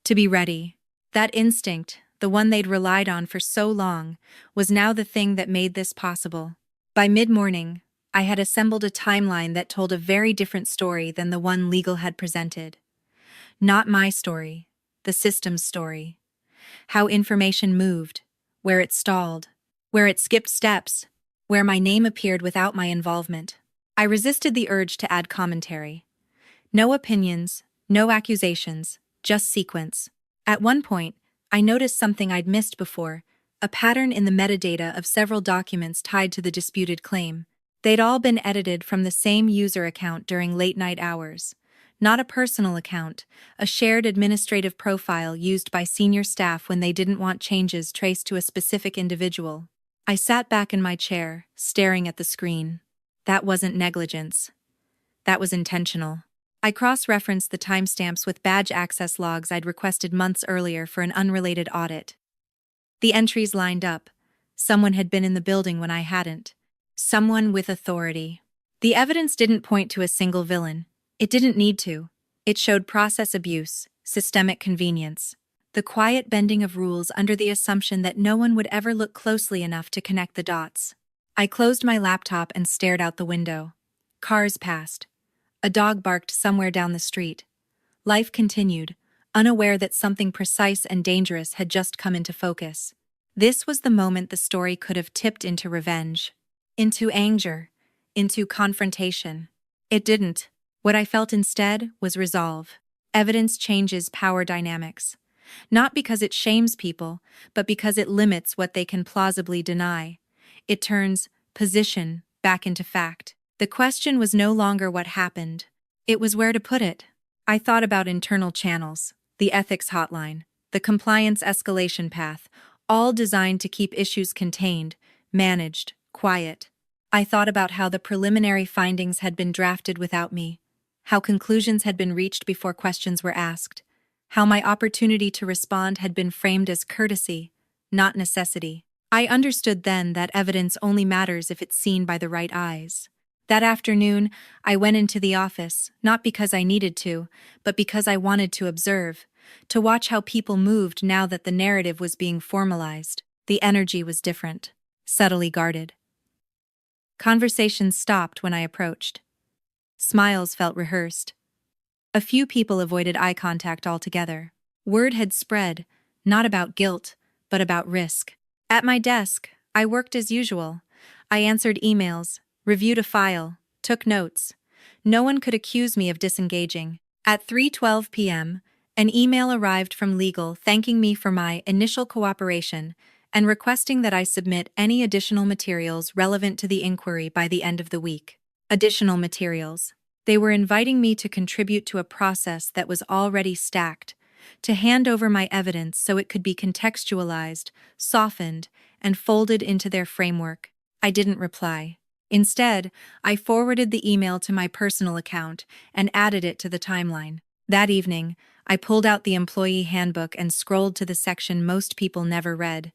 To be ready. That instinct, the one they'd relied on for so long, was now the thing that made this possible. By mid-morning, I had assembled a timeline that told a very different story than the one legal had presented. Not my story. The system's story. How information moved, where it stalled, where it skipped steps, where my name appeared without my involvement. I resisted the urge to add commentary. No opinions, no accusations, just sequence. At one point, I noticed something I'd missed before, a pattern in the metadata of several documents tied to the disputed claim. They'd all been edited from the same user account during late-night hours. Not a personal account, a shared administrative profile used by senior staff when they didn't want changes traced to a specific individual. I sat back in my chair, staring at the screen. That wasn't negligence. That was intentional. I cross-referenced the timestamps with badge access logs I'd requested months earlier for an unrelated audit. The entries lined up. Someone had been in the building when I hadn't. Someone with authority. The evidence didn't point to a single villain. It didn't need to. It showed process abuse, systemic convenience, the quiet bending of rules under the assumption that no one would ever look closely enough to connect the dots. I closed my laptop and stared out the window. Cars passed. A dog barked somewhere down the street. Life continued, unaware that something precise and dangerous had just come into focus. This was the moment the story could have tipped into revenge, into anger, into confrontation. It didn't. What I felt instead was resolve. Evidence changes power dynamics. Not because it shames people, but because it limits what they can plausibly deny. It turns position back into fact. The question was no longer what happened. It was where to put it. I thought about internal channels, the ethics hotline, the compliance escalation path, all designed to keep issues contained, managed, quiet. I thought about how the preliminary findings had been drafted without me, how conclusions had been reached before questions were asked, how my opportunity to respond had been framed as courtesy, not necessity. I understood then that evidence only matters if it's seen by the right eyes. That afternoon, I went into the office, not because I needed to, but because I wanted to observe, to watch how people moved now that the narrative was being formalized. The energy was different, subtly guarded. Conversations stopped when I approached. Smiles felt rehearsed. A few people avoided eye contact altogether. Word had spread, not about guilt, but about risk. At my desk, I worked as usual. I answered emails, reviewed a file, took notes. No one could accuse me of disengaging. At 3:12 p.m., an email arrived from legal thanking me for my initial cooperation and requesting that I submit any additional materials relevant to the inquiry by the end of the week. Additional materials. They were inviting me to contribute to a process that was already stacked, to hand over my evidence so it could be contextualized, softened, and folded into their framework. I didn't reply. Instead, I forwarded the email to my personal account and added it to the timeline. That evening, I pulled out the employee handbook and scrolled to the section most people never read: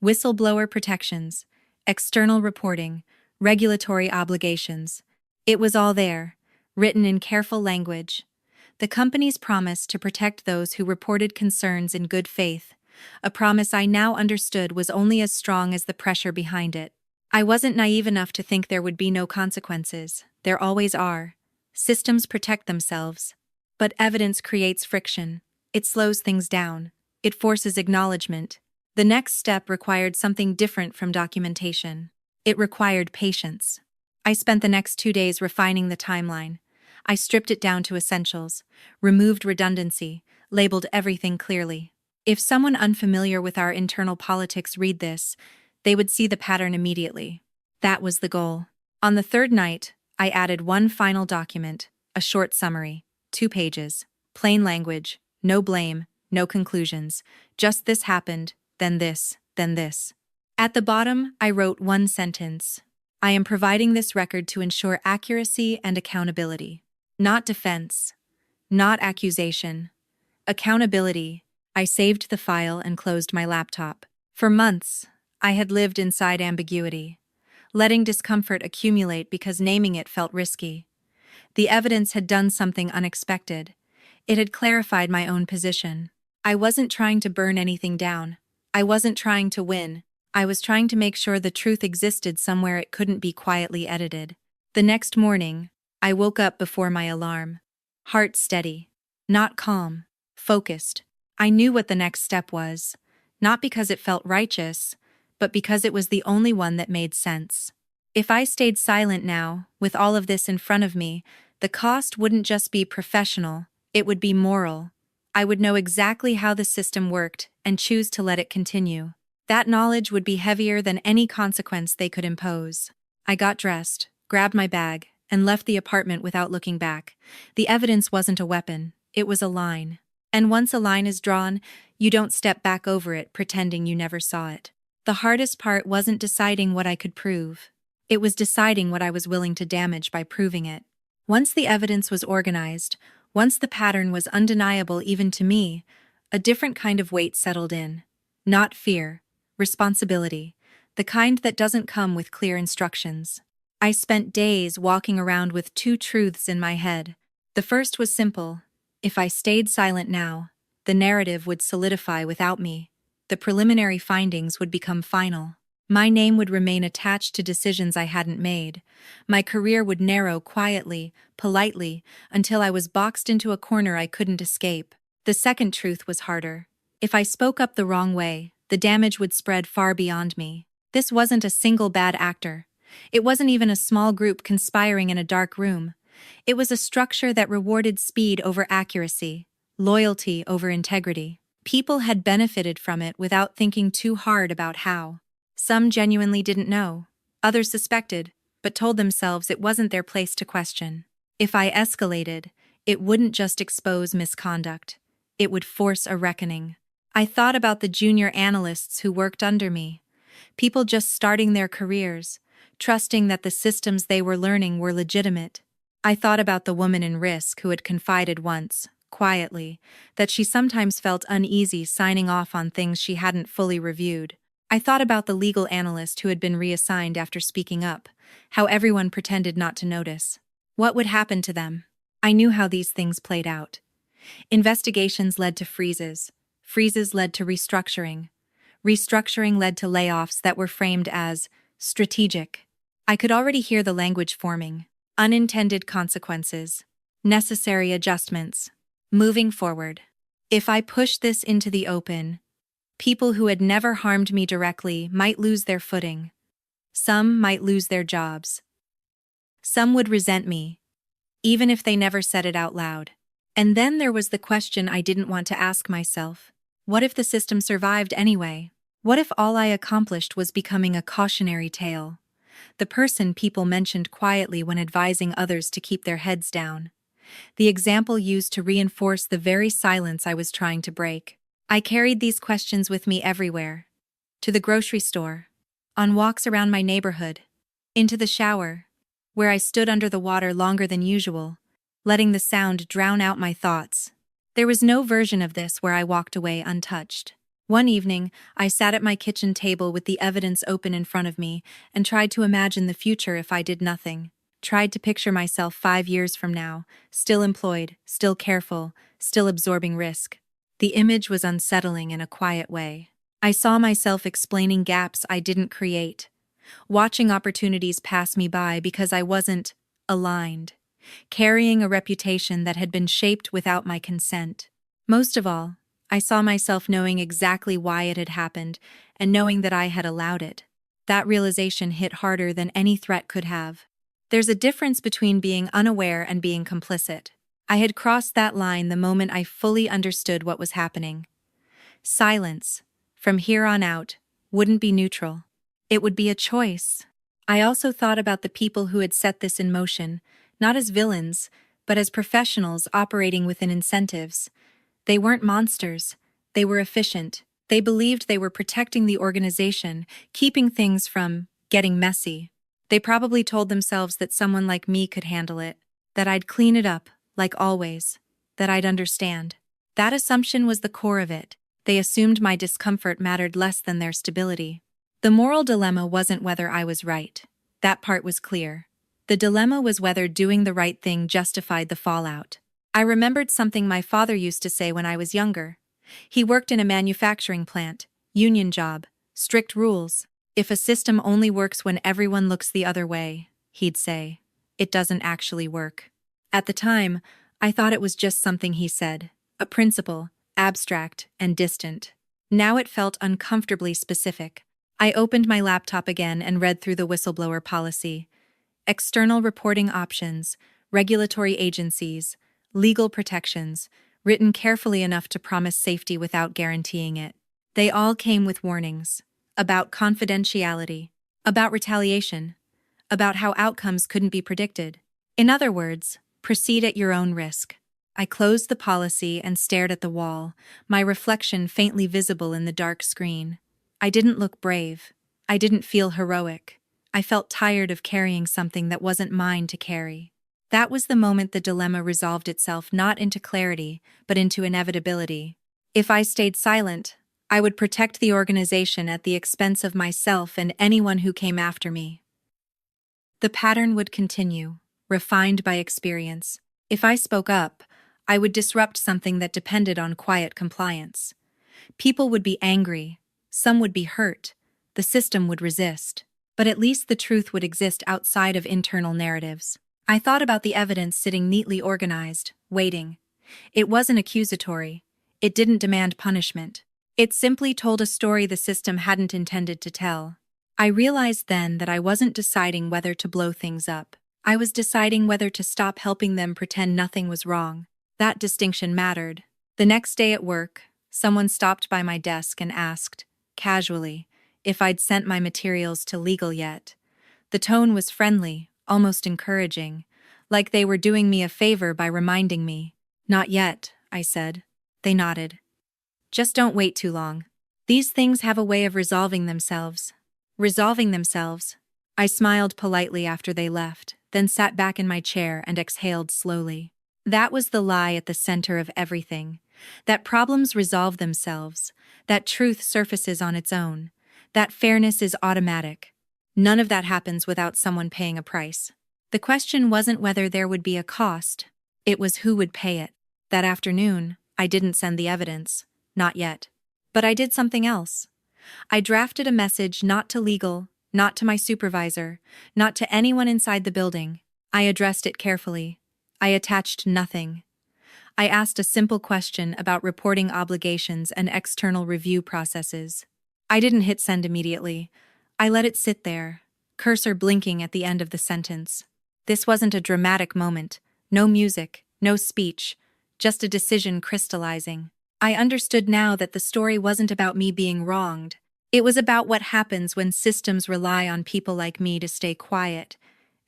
whistleblower protections, external reporting, regulatory obligations. It was all there, written in careful language. The company's promise to protect those who reported concerns in good faith, a promise I now understood was only as strong as the pressure behind it. I wasn't naive enough to think there would be no consequences. There always are. Systems protect themselves. But evidence creates friction. It slows things down. It forces acknowledgement. The next step required something different from documentation. It required patience. I spent the next 2 days refining the timeline. I stripped it down to essentials, removed redundancy, labeled everything clearly. If someone unfamiliar with our internal politics read this, they would see the pattern immediately. That was the goal. On the third night, I added one final document, a short summary, 2 pages, plain language, no blame, no conclusions, just this happened, then this, then this. At the bottom, I wrote one sentence: I am providing this record to ensure accuracy and accountability. Not defense, not accusation. Accountability. I saved the file and closed my laptop. For months, I had lived inside ambiguity, letting discomfort accumulate because naming it felt risky. The evidence had done something unexpected. It had clarified my own position. I wasn't trying to burn anything down. I wasn't trying to win. I was trying to make sure the truth existed somewhere it couldn't be quietly edited. The next morning, I woke up before my alarm. Heart steady. Not calm. Focused. I knew what the next step was. Not because it felt righteous, but because it was the only one that made sense. If I stayed silent now, with all of this in front of me, the cost wouldn't just be professional, it would be moral. I would know exactly how the system worked and choose to let it continue. That knowledge would be heavier than any consequence they could impose. I got dressed, grabbed my bag, and left the apartment without looking back. The evidence wasn't a weapon, it was a line. And once a line is drawn, you don't step back over it pretending you never saw it. The hardest part wasn't deciding what I could prove. It was deciding what I was willing to damage by proving it. Once the evidence was organized, once the pattern was undeniable even to me, a different kind of weight settled in. Not fear, responsibility, the kind that doesn't come with clear instructions. I spent days walking around with 2 truths in my head. The first was simple: if I stayed silent now, the narrative would solidify without me. The preliminary findings would become final. My name would remain attached to decisions I hadn't made. My career would narrow quietly, politely, until I was boxed into a corner I couldn't escape. The second truth was harder. If I spoke up the wrong way, the damage would spread far beyond me. This wasn't a single bad actor. It wasn't even a small group conspiring in a dark room. It was a structure that rewarded speed over accuracy, loyalty over integrity. People had benefited from it without thinking too hard about how. Some genuinely didn't know. Others suspected, but told themselves it wasn't their place to question. If I escalated, it wouldn't just expose misconduct. It would force a reckoning. I thought about the junior analysts who worked under me. People just starting their careers, trusting that the systems they were learning were legitimate. I thought about the woman in risk who had confided once, quietly, that she sometimes felt uneasy signing off on things she hadn't fully reviewed. I thought about the legal analyst who had been reassigned after speaking up, how everyone pretended not to notice. What would happen to them? I knew how these things played out. Investigations led to freezes. Freezes led to restructuring. Restructuring led to layoffs that were framed as strategic. I could already hear the language forming. Unintended consequences. Necessary adjustments. Moving forward. If I pushed this into the open, People who had never harmed me directly might lose their footing. Some might lose their jobs. Some would resent me, even if they never said it out loud. And then there was the question I didn't want to ask myself. What if the system survived anyway? What if all I accomplished was becoming a cautionary tale? The person people mentioned quietly when advising others to keep their heads down. The example used to reinforce the very silence I was trying to break. I carried these questions with me everywhere. To the grocery store, on walks around my neighborhood, into the shower, where I stood under the water longer than usual, letting the sound drown out my thoughts. There was no version of this where I walked away untouched. One evening, I sat at my kitchen table with the evidence open in front of me and tried to imagine the future if I did nothing. Tried to picture myself 5 years from now, still employed, still careful, still absorbing risk. The image was unsettling in a quiet way. I saw myself explaining gaps I didn't create, watching opportunities pass me by because I wasn't aligned, carrying a reputation that had been shaped without my consent. Most of all, I saw myself knowing exactly why it had happened and knowing that I had allowed it. That realization hit harder than any threat could have. There's a difference between being unaware and being complicit. I had crossed that line the moment I fully understood what was happening. Silence, from here on out, wouldn't be neutral. It would be a choice. I also thought about the people who had set this in motion, not as villains, but as professionals operating within incentives. They weren't monsters. They were efficient. They believed they were protecting the organization, keeping things from getting messy. They probably told themselves that someone like me could handle it, that I'd clean it up, like always, that I'd understand. That assumption was the core of it. They assumed my discomfort mattered less than their stability. The moral dilemma wasn't whether I was right. That part was clear. The dilemma was whether doing the right thing justified the fallout. I remembered something my father used to say when I was younger. He worked in a manufacturing plant, union job, strict rules. If a system only works when everyone looks the other way, he'd say, it doesn't actually work. At the time, I thought it was just something he said, a principle, abstract and distant. Now it felt uncomfortably specific. I opened my laptop again and read through the whistleblower policy. External reporting options, regulatory agencies, legal protections, written carefully enough to promise safety without guaranteeing it. They all came with warnings. About confidentiality, about retaliation, about how outcomes couldn't be predicted. In other words, proceed at your own risk. I closed the policy and stared at the wall, my reflection faintly visible in the dark screen. I didn't look brave. I didn't feel heroic. I felt tired of carrying something that wasn't mine to carry. That was the moment the dilemma resolved itself not into clarity, but into inevitability. If I stayed silent, I would protect the organization at the expense of myself and anyone who came after me. The pattern would continue, refined by experience. If I spoke up, I would disrupt something that depended on quiet compliance. People would be angry, some would be hurt, the system would resist. But at least the truth would exist outside of internal narratives. I thought about the evidence sitting neatly organized, waiting. It wasn't accusatory. It didn't demand punishment. It simply told a story the system hadn't intended to tell. I realized then that I wasn't deciding whether to blow things up. I was deciding whether to stop helping them pretend nothing was wrong. That distinction mattered. The next day at work, someone stopped by my desk and asked, casually, if I'd sent my materials to legal yet. The tone was friendly, almost encouraging, like they were doing me a favor by reminding me. Not yet, I said. They nodded. Just don't wait too long. These things have a way of resolving themselves. Resolving themselves. I smiled politely after they left, then sat back in my chair and exhaled slowly. That was the lie at the center of everything. That problems resolve themselves, that truth surfaces on its own, that fairness is automatic. None of that happens without someone paying a price. The question wasn't whether there would be a cost, it was who would pay it. That afternoon, I didn't send the evidence. Not yet. But I did something else. I drafted a message not to legal, not to my supervisor, not to anyone inside the building. I addressed it carefully. I attached nothing. I asked a simple question about reporting obligations and external review processes. I didn't hit send immediately. I let it sit there, cursor blinking at the end of the sentence. This wasn't a dramatic moment. No music, no speech, just a decision crystallizing. I understood now that the story wasn't about me being wronged. It was about what happens when systems rely on people like me to stay quiet,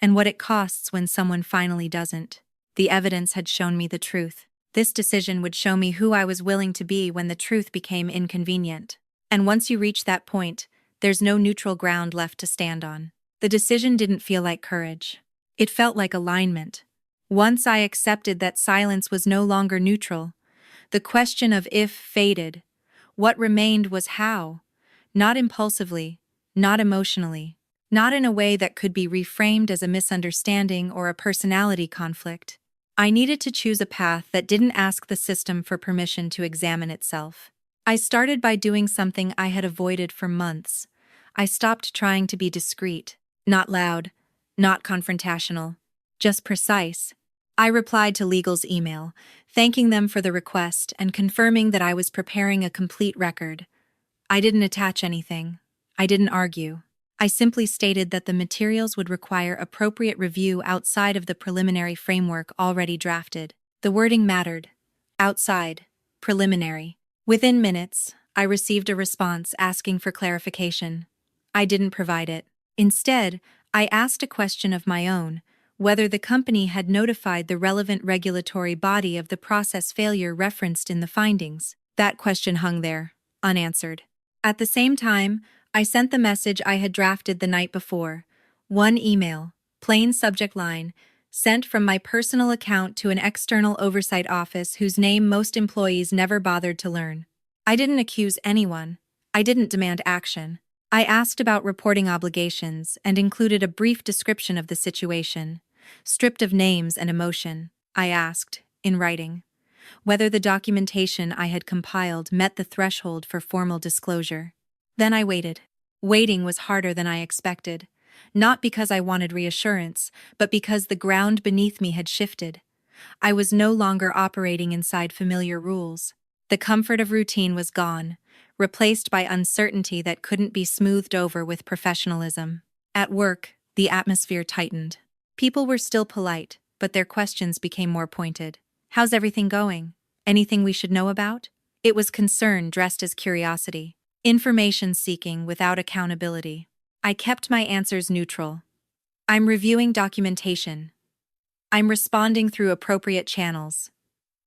and what it costs when someone finally doesn't. The evidence had shown me the truth. This decision would show me who I was willing to be when the truth became inconvenient. And once you reach that point, there's no neutral ground left to stand on. The decision didn't feel like courage. It felt like alignment. Once I accepted that silence was no longer neutral, the question of if faded. What remained was how. Not impulsively, not emotionally, not in a way that could be reframed as a misunderstanding or a personality conflict. I needed to choose a path that didn't ask the system for permission to examine itself. I started by doing something I had avoided for months. I stopped trying to be discreet, not loud, not confrontational, just precise. I replied to legal's email, thanking them for the request and confirming that I was preparing a complete record. I didn't attach anything. I didn't argue. I simply stated that the materials would require appropriate review outside of the preliminary framework already drafted. The wording mattered. Outside. Preliminary. Within minutes, I received a response asking for clarification. I didn't provide it. Instead, I asked a question of my own, whether the company had notified the relevant regulatory body of the process failure referenced in the findings. That question hung there, unanswered. At the same time, I sent the message I had drafted the night before. One email, plain subject line, sent from my personal account to an external oversight office whose name most employees never bothered to learn. I didn't accuse anyone. I didn't demand action. I asked about reporting obligations and included a brief description of the situation. Stripped of names and emotion, I asked, in writing, whether the documentation I had compiled met the threshold for formal disclosure. Then I waited. Waiting was harder than I expected, not because I wanted reassurance, but because the ground beneath me had shifted. I was no longer operating inside familiar rules. The comfort of routine was gone, replaced by uncertainty that couldn't be smoothed over with professionalism. At work, the atmosphere tightened. People were still polite, but their questions became more pointed. How's everything going? Anything we should know about? It was concern dressed as curiosity. Information seeking without accountability. I kept my answers neutral. I'm reviewing documentation. I'm responding through appropriate channels.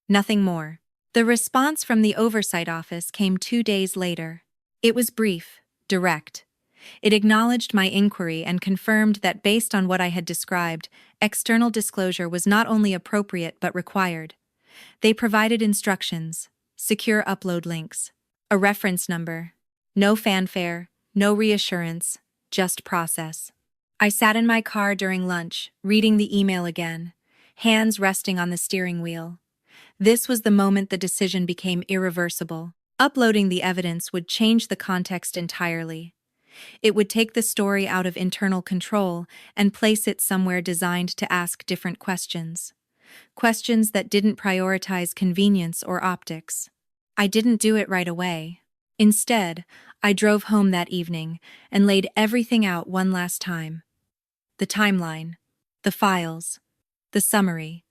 Nothing more. The response from the oversight office came 2 days later. It was brief, direct. It acknowledged my inquiry and confirmed that based on what I had described, external disclosure was not only appropriate but required. They provided instructions, secure upload links, a reference number. No fanfare, no reassurance, just process. I sat in my car during lunch, reading the email again, hands resting on the steering wheel. This was the moment the decision became irreversible. Uploading the evidence would change the context entirely. It would take the story out of internal control and place it somewhere designed to ask different questions. Questions that didn't prioritize convenience or optics. I didn't do it right away. Instead, I drove home that evening and laid everything out one last time. The timeline, the files, the summary.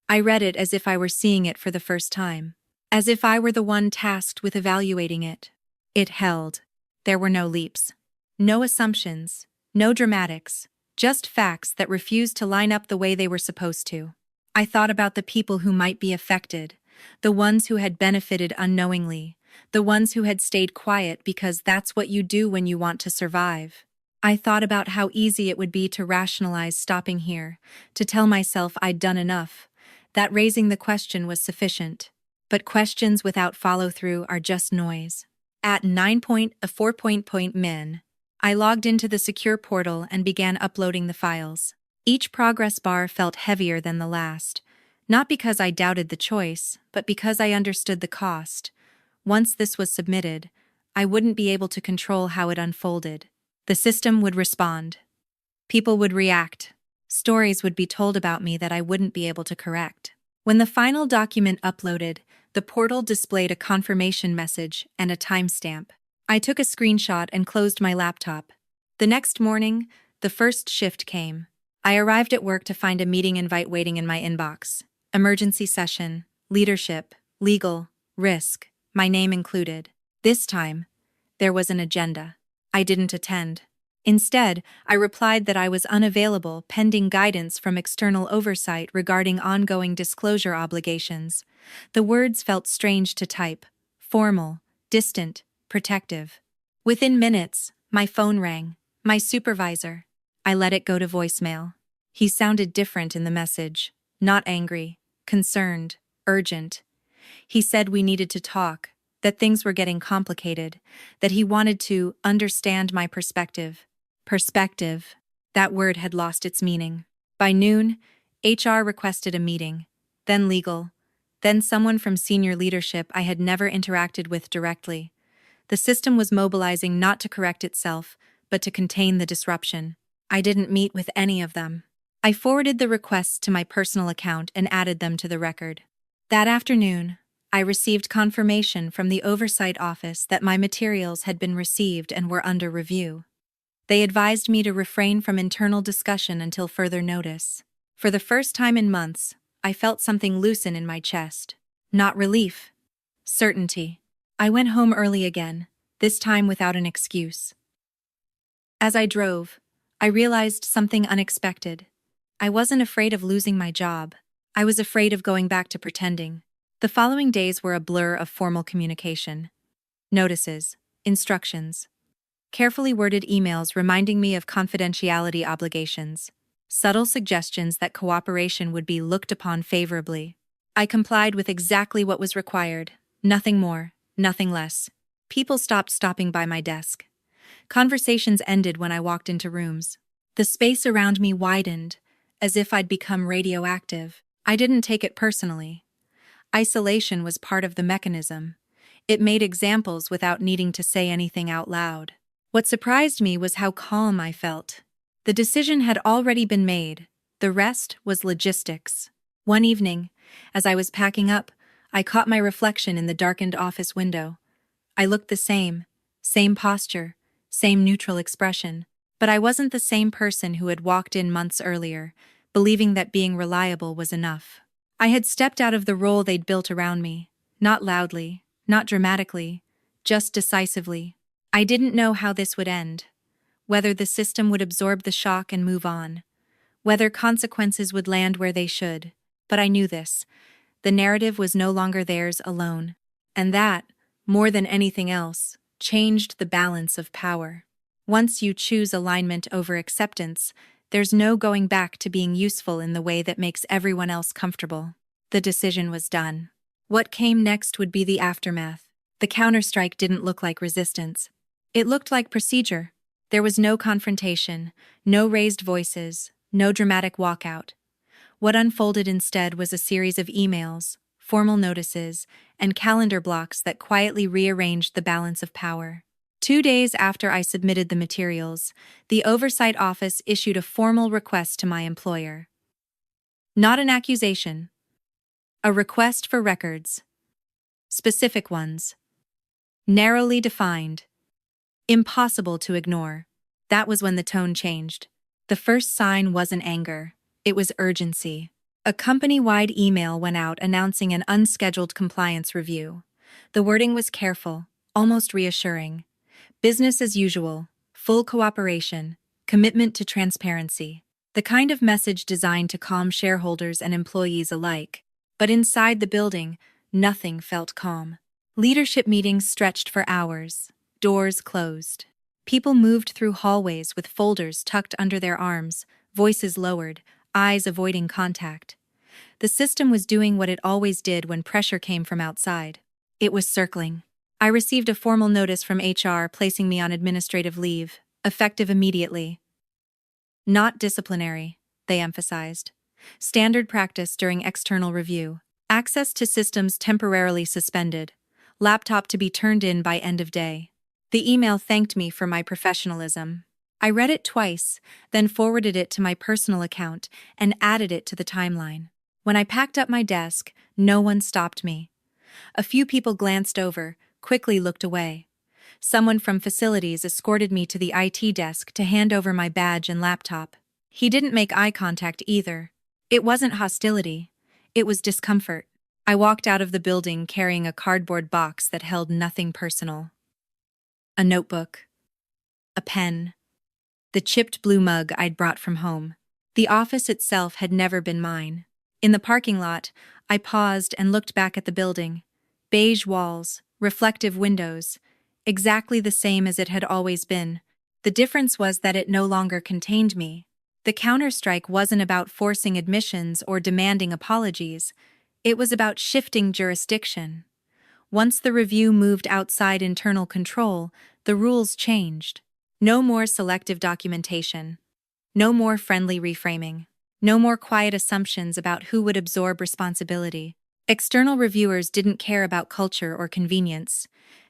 I read it as if I were seeing it for the first time, as if I were the one tasked with evaluating it. It held. There were no leaps, no assumptions, no dramatics, just facts that refused to line up the way they were supposed to. I thought about the people who might be affected, the ones who had benefited unknowingly, the ones who had stayed quiet because that's what you do when you want to survive. I thought about how easy it would be to rationalize stopping here, to tell myself I'd done enough, that raising the question was sufficient. But questions without follow-through are just noise. At 9.4.min, I logged into the secure portal and began uploading the files. Each progress bar felt heavier than the last, not because I doubted the choice, but because I understood the cost. Once this was submitted, I wouldn't be able to control how it unfolded. The system would respond. People would react. Stories would be told about me that I wouldn't be able to correct. When the final document uploaded, the portal displayed a confirmation message and a timestamp. I took a screenshot and closed my laptop. The next morning, the first shift came. I arrived at work to find a meeting invite waiting in my inbox. Emergency session, leadership, legal, risk, my name included. This time, there was an agenda. I didn't attend. Instead, I replied that I was unavailable pending guidance from external oversight regarding ongoing disclosure obligations. The words felt strange to type, formal, distant, protective. Within minutes, my phone rang. My supervisor. I let it go to voicemail. He sounded different in the message. Not angry, concerned, urgent. He said we needed to talk, that things were getting complicated, that he wanted to understand my perspective. Perspective. That word had lost its meaning. By noon, HR requested a meeting, then legal, then someone from senior leadership I had never interacted with directly. The system was mobilizing not to correct itself, but to contain the disruption. I didn't meet with any of them. I forwarded the requests to my personal account and added them to the record. That afternoon, I received confirmation from the Oversight Office that my materials had been received and were under review. They advised me to refrain from internal discussion until further notice. For the first time in months, I felt something loosen in my chest. Not relief. Certainty. I went home early again, this time without an excuse. As I drove, I realized something unexpected. I wasn't afraid of losing my job. I was afraid of going back to pretending. The following days were a blur of formal communication. Notices, instructions, carefully worded emails reminding me of confidentiality obligations, subtle suggestions that cooperation would be looked upon favorably. I complied with exactly what was required, nothing more, nothing less. People stopped stopping by my desk. Conversations ended when I walked into rooms. The space around me widened, as if I'd become radioactive. I didn't take it personally. Isolation was part of the mechanism. It made examples without needing to say anything out loud. What surprised me was how calm I felt. The decision had already been made. The rest was logistics. One evening, as I was packing up, I caught my reflection in the darkened office window. I looked the same posture, same neutral expression, but I wasn't the same person who had walked in months earlier, believing that being reliable was enough. I had stepped out of the role they'd built around me, not loudly, not dramatically, just decisively. I didn't know how this would end, whether the system would absorb the shock and move on, whether consequences would land where they should, but I knew this. The narrative was no longer theirs alone, and that, more than anything else, changed the balance of power. Once you choose alignment over acceptance, there's no going back to being useful in the way that makes everyone else comfortable. The decision was done. What came next would be the aftermath. The counterstrike didn't look like resistance. It looked like procedure. There was no confrontation, no raised voices, no dramatic walkout. What unfolded instead was a series of emails, formal notices, and calendar blocks that quietly rearranged the balance of power. 2 days after I submitted the materials, the Oversight Office issued a formal request to my employer. Not an accusation. A request for records. Specific ones. Narrowly defined. Impossible to ignore. That was when the tone changed. The first sign wasn't anger. It was urgency. A company-wide email went out announcing an unscheduled compliance review. The wording was careful, almost reassuring. Business as usual, full cooperation, commitment to transparency. The kind of message designed to calm shareholders and employees alike. But inside the building, nothing felt calm. Leadership meetings stretched for hours. Doors closed. People moved through hallways with folders tucked under their arms, voices lowered, eyes avoiding contact. The system was doing what it always did when pressure came from outside. It was circling. I received a formal notice from HR placing me on administrative leave, effective immediately. Not disciplinary, they emphasized. Standard practice during external review. Access to systems temporarily suspended. Laptop to be turned in by end of day. The email thanked me for my professionalism. I read it twice, then forwarded it to my personal account and added it to the timeline. When I packed up my desk, no one stopped me. A few people glanced over, quickly looked away. Someone from facilities escorted me to the IT desk to hand over my badge and laptop. He didn't make eye contact either. It wasn't hostility. It was discomfort. I walked out of the building carrying a cardboard box that held nothing personal. A notebook. A pen. The chipped blue mug I'd brought from home. The office itself had never been mine. In the parking lot, I paused and looked back at the building. Beige walls, reflective windows, exactly the same as it had always been. The difference was that it no longer contained me. The counterstrike wasn't about forcing admissions or demanding apologies. It was about shifting jurisdiction. Once the review moved outside internal control, the rules changed. No more selective documentation. No more friendly reframing. No more quiet assumptions about who would absorb responsibility. External reviewers didn't care about culture or convenience.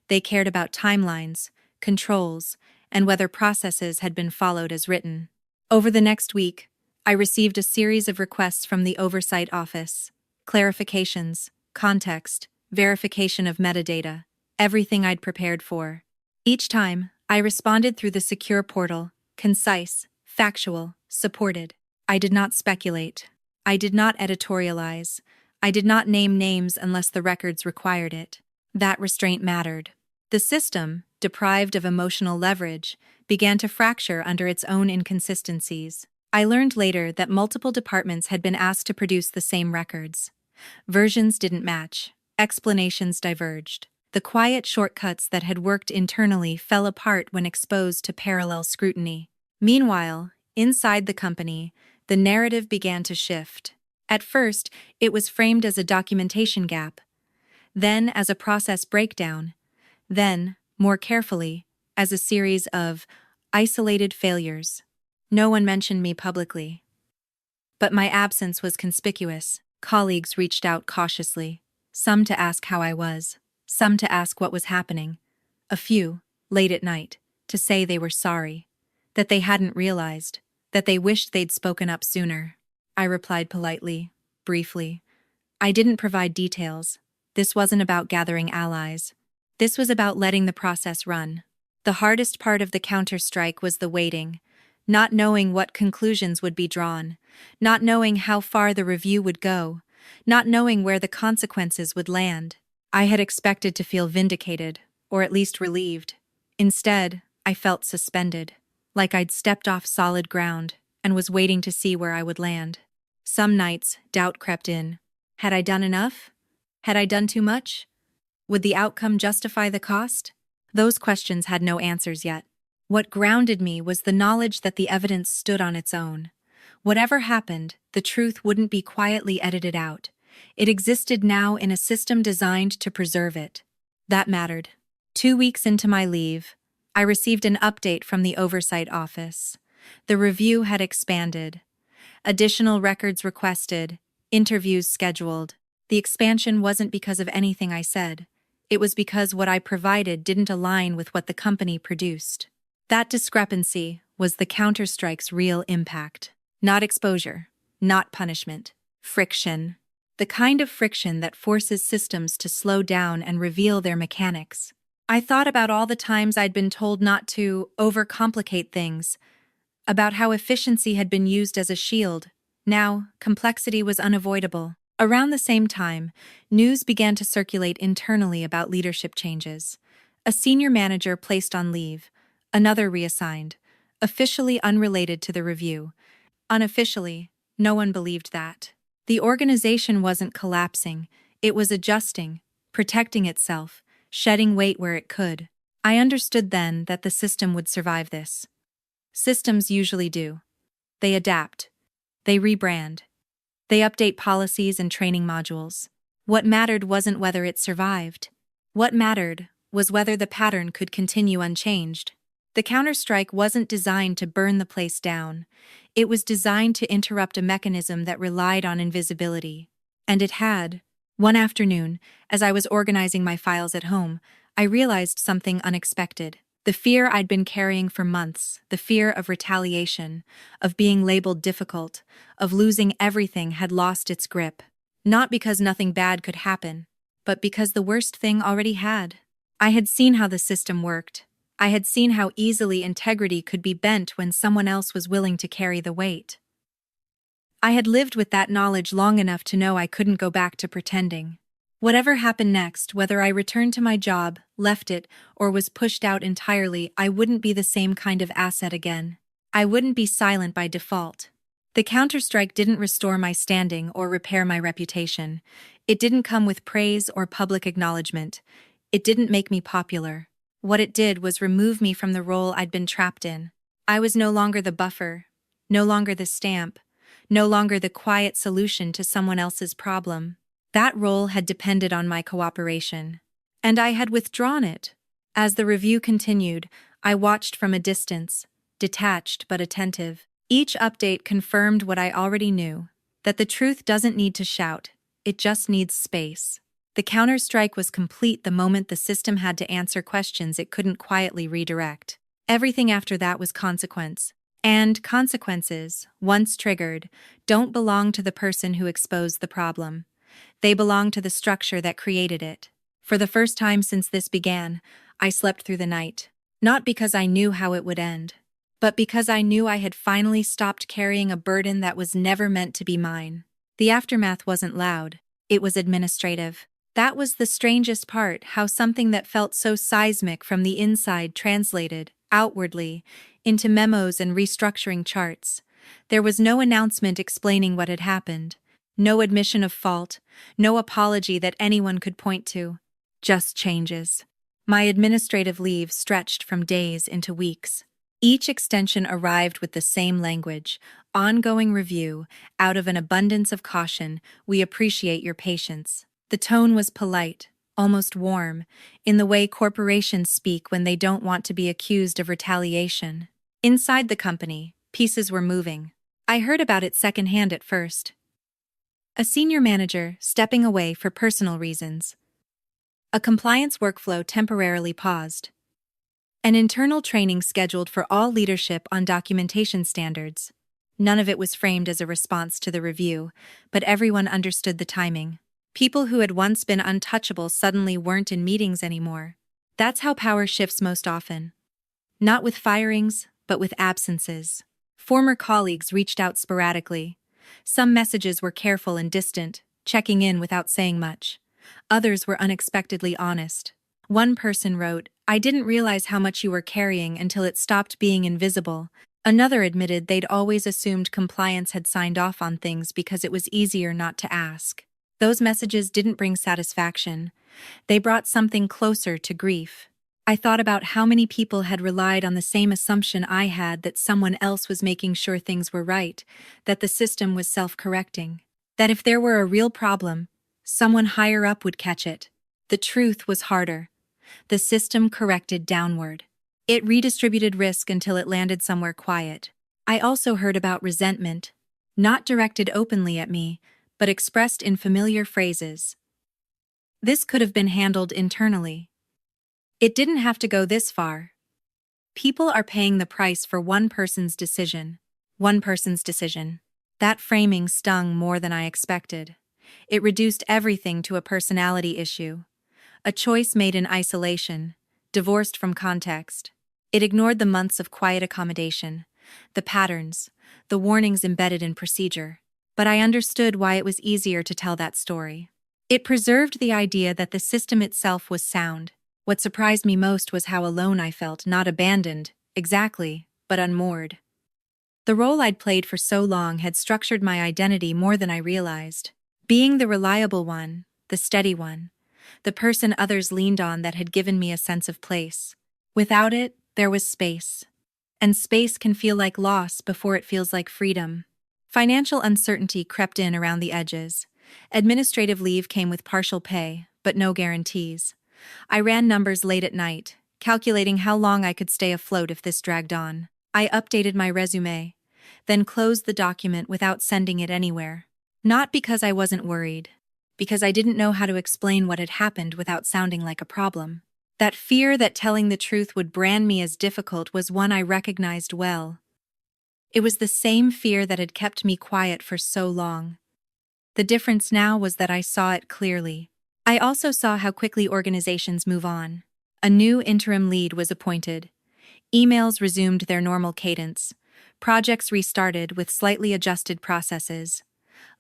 They cared about timelines, controls, and whether processes had been followed as written. Over the next week, I received a series of requests from the Oversight Office. Clarifications, context, verification of metadata, everything I'd prepared for. Each time, I responded through the secure portal, concise, factual, supported. I did not speculate. I did not editorialize. I did not name names unless the records required it. That restraint mattered. The system, deprived of emotional leverage, began to fracture under its own inconsistencies. I learned later that multiple departments had been asked to produce the same records. Versions didn't match. Explanations diverged. The quiet shortcuts that had worked internally fell apart when exposed to parallel scrutiny. Meanwhile, inside the company, the narrative began to shift. At first, it was framed as a documentation gap, then as a process breakdown, then, more carefully, as a series of isolated failures. No one mentioned me publicly. But my absence was conspicuous. Colleagues reached out cautiously, some to ask how I was, some to ask what was happening, a few, late at night, to say they were sorry, that they hadn't realized, that they wished they'd spoken up sooner. I replied politely, briefly. I didn't provide details. This wasn't about gathering allies. This was about letting the process run. The hardest part of the counterstrike was the waiting, not knowing what conclusions would be drawn, not knowing how far the review would go, not knowing where the consequences would land. I had expected to feel vindicated, or at least relieved. Instead, I felt suspended, like I'd stepped off solid ground and was waiting to see where I would land. Some nights, doubt crept in. Had I done enough? Had I done too much? Would the outcome justify the cost? Those questions had no answers yet. What grounded me was the knowledge that the evidence stood on its own. Whatever happened, the truth wouldn't be quietly edited out. It existed now in a system designed to preserve it. That mattered. 2 weeks into my leave, I received an update from the Oversight Office. The review had expanded. Additional records requested, interviews scheduled. The expansion wasn't because of anything I said. It was because what I provided didn't align with what the company produced. That discrepancy was the counterstrike's real impact. Not exposure, not punishment. Friction. The kind of friction that forces systems to slow down and reveal their mechanics. I thought about all the times I'd been told not to overcomplicate things, about how efficiency had been used as a shield. Now, complexity was unavoidable. Around the same time, news began to circulate internally about leadership changes. A senior manager placed on leave, another reassigned, officially unrelated to the review. Unofficially, no one believed that. The organization wasn't collapsing, it was adjusting, protecting itself, shedding weight where it could. I understood then that the system would survive this. Systems usually do. They adapt. They rebrand. They update policies and training modules. What mattered wasn't whether it survived. What mattered was whether the pattern could continue unchanged. The counterstrike wasn't designed to burn the place down. It was designed to interrupt a mechanism that relied on invisibility. And it had. One afternoon, as I was organizing my files at home, I realized something unexpected. The fear I'd been carrying for months, the fear of retaliation, of being labeled difficult, of losing everything had lost its grip. Not because nothing bad could happen, but because the worst thing already had. I had seen how the system worked. I had seen how easily integrity could be bent when someone else was willing to carry the weight. I had lived with that knowledge long enough to know I couldn't go back to pretending. Whatever happened next, whether I returned to my job, left it, or was pushed out entirely, I wouldn't be the same kind of asset again. I wouldn't be silent by default. The counterstrike didn't restore my standing or repair my reputation. It didn't come with praise or public acknowledgement. It didn't make me popular. What it did was remove me from the role I'd been trapped in. I was no longer the buffer, no longer the stamp, no longer the quiet solution to someone else's problem. That role had depended on my cooperation, and I had withdrawn it. As the review continued, I watched from a distance, detached but attentive. Each update confirmed what I already knew, that the truth doesn't need to shout, it just needs space. The counterstrike was complete the moment the system had to answer questions it couldn't quietly redirect. Everything after that was consequence. And consequences, once triggered, don't belong to the person who exposed the problem. They belong to the structure that created it. For the first time since this began, I slept through the night. Not because I knew how it would end, but because I knew I had finally stopped carrying a burden that was never meant to be mine. The aftermath wasn't loud, it was administrative. That was the strangest part, how something that felt so seismic from the inside translated, outwardly, into memos and restructuring charts. There was no announcement explaining what had happened, no admission of fault, no apology that anyone could point to. Just changes. My administrative leave stretched from days into weeks. Each extension arrived with the same language, ongoing review, out of an abundance of caution, we appreciate your patience. The tone was polite, almost warm, in the way corporations speak when they don't want to be accused of retaliation. Inside the company, pieces were moving. I heard about it secondhand at first. A senior manager stepping away for personal reasons. A compliance workflow temporarily paused. An internal training scheduled for all leadership on documentation standards. None of it was framed as a response to the review, but everyone understood the timing. People who had once been untouchable suddenly weren't in meetings anymore. That's how power shifts most often. Not with firings, but with absences. Former colleagues reached out sporadically. Some messages were careful and distant, checking in without saying much. Others were unexpectedly honest. One person wrote, "I didn't realize how much you were carrying until it stopped being invisible." Another admitted they'd always assumed compliance had signed off on things because it was easier not to ask. Those messages didn't bring satisfaction. They brought something closer to grief. I thought about how many people had relied on the same assumption I had, that someone else was making sure things were right, that the system was self-correcting, that if there were a real problem, someone higher up would catch it. The truth was harder. The system corrected downward. It redistributed risk until it landed somewhere quiet. I also heard about resentment, not directed openly at me, but expressed in familiar phrases. This could have been handled internally. It didn't have to go this far. People are paying the price for one person's decision. One person's decision. That framing stung more than I expected. It reduced everything to a personality issue. A choice made in isolation, divorced from context. It ignored the months of quiet accommodation, the patterns, the warnings embedded in procedure. But I understood why it was easier to tell that story. It preserved the idea that the system itself was sound. What surprised me most was how alone I felt, not abandoned, exactly, but unmoored. The role I'd played for so long had structured my identity more than I realized. Being the reliable one, the steady one, the person others leaned on that had given me a sense of place. Without it, there was space. And space can feel like loss before it feels like freedom. Financial uncertainty crept in around the edges. Administrative leave came with partial pay, but no guarantees. I ran numbers late at night, calculating how long I could stay afloat if this dragged on. I updated my resume, then closed the document without sending it anywhere. Not because I wasn't worried, because I didn't know how to explain what had happened without sounding like a problem. That fear that telling the truth would brand me as difficult was one I recognized well. It was the same fear that had kept me quiet for so long. The difference now was that I saw it clearly. I also saw how quickly organizations move on. A new interim lead was appointed. Emails resumed their normal cadence. Projects restarted with slightly adjusted processes.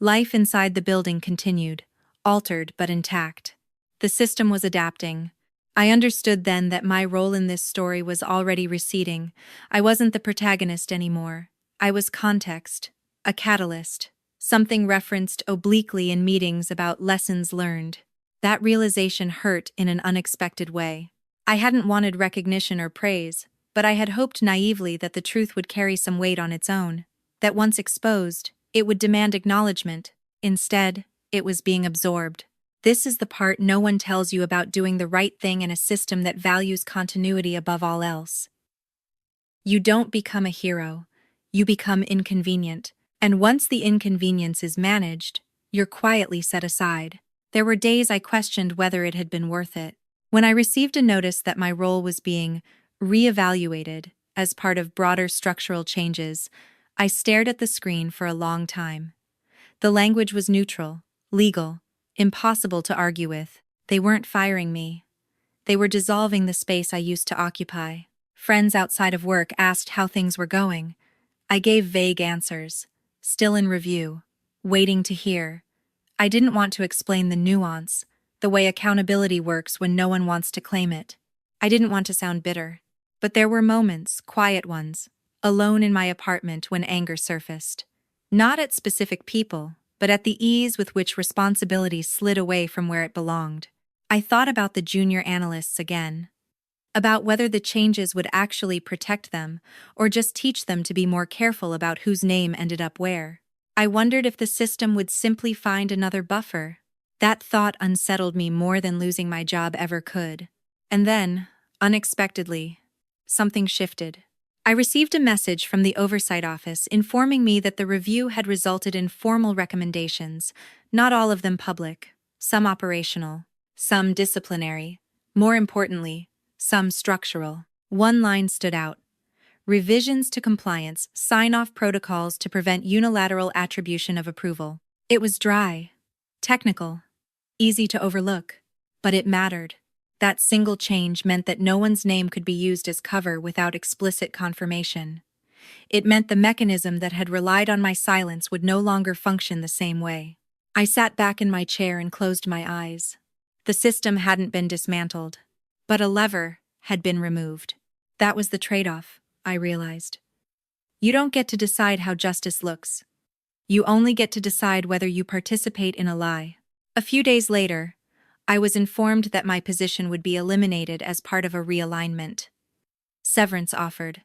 Life inside the building continued, altered but intact. The system was adapting. I understood then that my role in this story was already receding. I wasn't the protagonist anymore. I was context, a catalyst, something referenced obliquely in meetings about lessons learned. That realization hurt in an unexpected way. I hadn't wanted recognition or praise, but I had hoped naively that the truth would carry some weight on its own, that once exposed, it would demand acknowledgement. Instead, it was being absorbed. This is the part no one tells you about doing the right thing in a system that values continuity above all else. You don't become a hero. You become inconvenient. And once the inconvenience is managed, you're quietly set aside. There were days I questioned whether it had been worth it. When I received a notice that my role was being reevaluated as part of broader structural changes, I stared at the screen for a long time. The language was neutral, legal, impossible to argue with. They weren't firing me. They were dissolving the space I used to occupy. Friends outside of work asked how things were going. I gave vague answers, still in review, waiting to hear. I didn't want to explain the nuance, the way accountability works when no one wants to claim it. I didn't want to sound bitter. But there were moments, quiet ones, alone in my apartment when anger surfaced. Not at specific people, but at the ease with which responsibility slid away from where it belonged. I thought about the junior analysts again. About whether the changes would actually protect them, or just teach them to be more careful about whose name ended up where. I wondered if the system would simply find another buffer. That thought unsettled me more than losing my job ever could. And then, unexpectedly, something shifted. I received a message from the Oversight Office informing me that the review had resulted in formal recommendations, not all of them public, some operational, some disciplinary, more importantly, some structural. One line stood out: revisions to compliance, sign-off protocols to prevent unilateral attribution of approval. It was dry, technical, easy to overlook, but it mattered. That single change meant that no one's name could be used as cover without explicit confirmation. It meant the mechanism that had relied on my silence would no longer function the same way. I sat back in my chair and closed my eyes. The system hadn't been dismantled, but a lever had been removed. That was the trade-off, I realized. You don't get to decide how justice looks. You only get to decide whether you participate in a lie. A few days later, I was informed that my position would be eliminated as part of a realignment. Severance offered.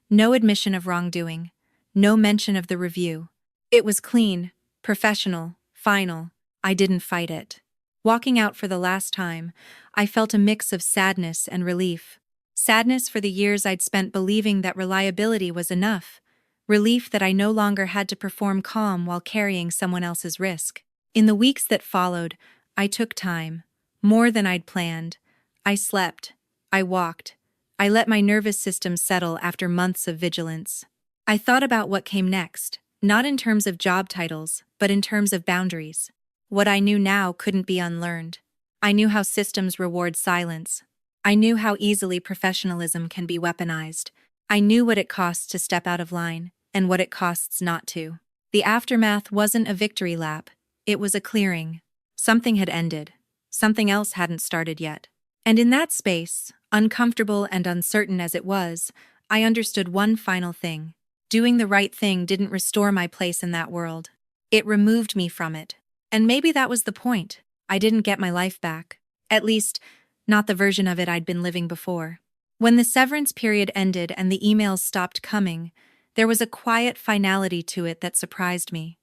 No admission of wrongdoing. No mention of the review. It was clean, professional, final. I didn't fight it. Walking out for the last time, I felt a mix of sadness and relief. Sadness for the years I'd spent believing that reliability was enough. Relief that I no longer had to perform calm while carrying someone else's risk. In the weeks that followed, I took time. More than I'd planned. I slept. I walked. I let my nervous system settle after months of vigilance. I thought about what came next, not in terms of job titles, but in terms of boundaries. What I knew now couldn't be unlearned. I knew how systems reward silence. I knew how easily professionalism can be weaponized. I knew what it costs to step out of line, and what it costs not to. The aftermath wasn't a victory lap. It was a clearing. Something had ended. Something else hadn't started yet. And in that space, uncomfortable and uncertain as it was, I understood one final thing. Doing the right thing didn't restore my place in that world. It removed me from it. And maybe that was the point. I didn't get my life back. At least, not the version of it I'd been living before. When the severance period ended and the emails stopped coming, there was a quiet finality to it that surprised me.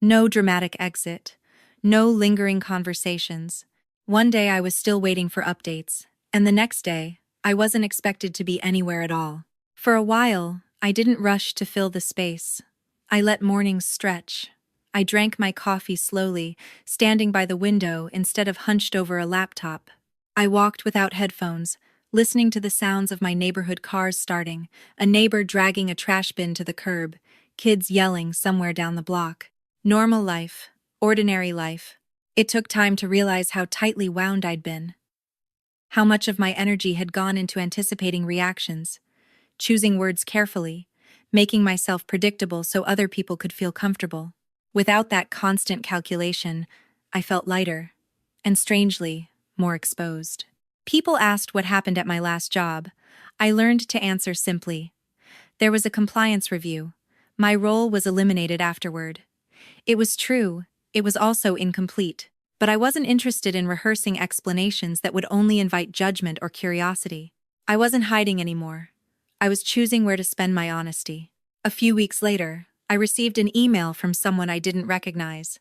No dramatic exit. No lingering conversations. One day I was still waiting for updates, and the next day, I wasn't expected to be anywhere at all. For a while, I didn't rush to fill the space. I let mornings stretch. I drank my coffee slowly, standing by the window instead of hunched over a laptop. I walked without headphones, listening to the sounds of my neighborhood cars starting, a neighbor dragging a trash bin to the curb, kids yelling somewhere down the block. Normal life, ordinary life. It took time to realize how tightly wound I'd been, how much of my energy had gone into anticipating reactions, choosing words carefully, making myself predictable so other people could feel comfortable. Without that constant calculation, I felt lighter, and strangely, more exposed. People asked what happened at my last job. I learned to answer simply. There was a compliance review. My role was eliminated afterward. It was true, it was also incomplete. But I wasn't interested in rehearsing explanations that would only invite judgment or curiosity. I wasn't hiding anymore. I was choosing where to spend my honesty. A few weeks later, I received an email from someone I didn't recognize.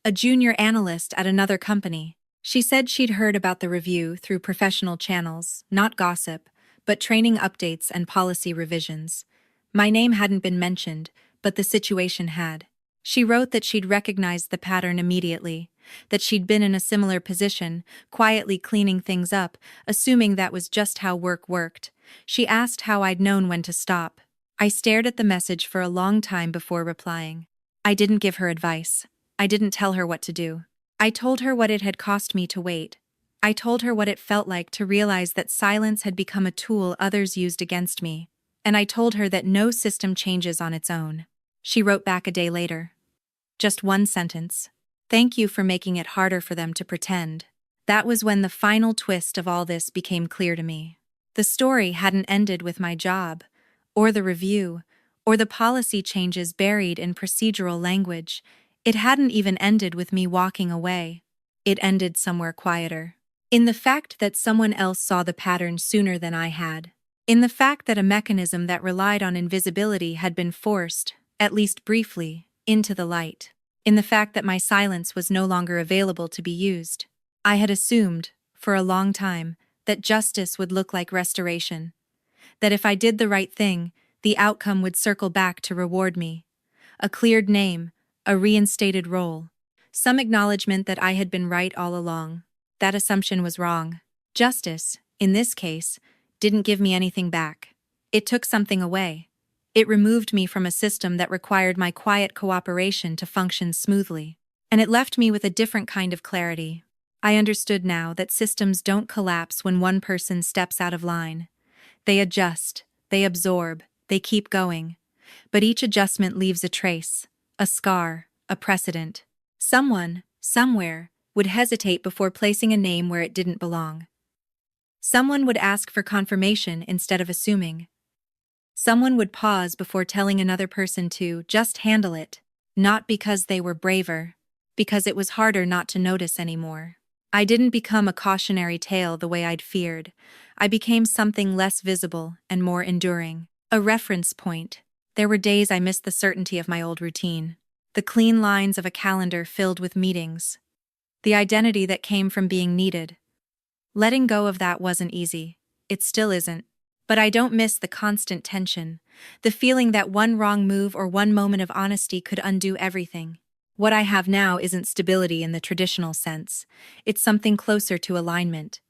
A junior analyst at another company. She said she'd heard about the review through professional channels, not gossip, but training updates and policy revisions. My name hadn't been mentioned, but the situation had. She wrote that she'd recognized the pattern immediately, that she'd been in a similar position, quietly cleaning things up, assuming that was just how work worked. She asked how I'd known when to stop. I stared at the message for a long time before replying. I didn't give her advice. I didn't tell her what to do. I told her what it had cost me to wait. I told her what it felt like to realize that silence had become a tool others used against me. And I told her that no system changes on its own. She wrote back a day later. Just one sentence. Thank you for making it harder for them to pretend. That was when the final twist of all this became clear to me. The story hadn't ended with my job, or the review, or the policy changes buried in procedural language. It hadn't even ended with me walking away. It ended somewhere quieter. In the fact that someone else saw the pattern sooner than I had. In the fact that a mechanism that relied on invisibility had been forced, at least briefly, into the light. In the fact that my silence was no longer available to be used. I had assumed, for a long time, that justice would look like restoration. That if I did the right thing, the outcome would circle back to reward me. A cleared name, a reinstated role. Some acknowledgement that I had been right all along. That assumption was wrong. Justice, in this case, didn't give me anything back. It took something away. It removed me from a system that required my quiet cooperation to function smoothly. And it left me with a different kind of clarity. I understood now that systems don't collapse when one person steps out of line. They adjust, they absorb, they keep going. But each adjustment leaves a trace, a scar, a precedent. Someone, somewhere, would hesitate before placing a name where it didn't belong. Someone would ask for confirmation instead of assuming. Someone would pause before telling another person to just handle it, not because they were braver, because it was harder not to notice anymore. I didn't become a cautionary tale the way I'd feared. I became something less visible and more enduring. A reference point. There were days I missed the certainty of my old routine. The clean lines of a calendar filled with meetings. The identity that came from being needed. Letting go of that wasn't easy. It still isn't. But I don't miss the constant tension, the feeling that one wrong move or one moment of honesty could undo everything. What I have now isn't stability in the traditional sense. It's something closer to alignment.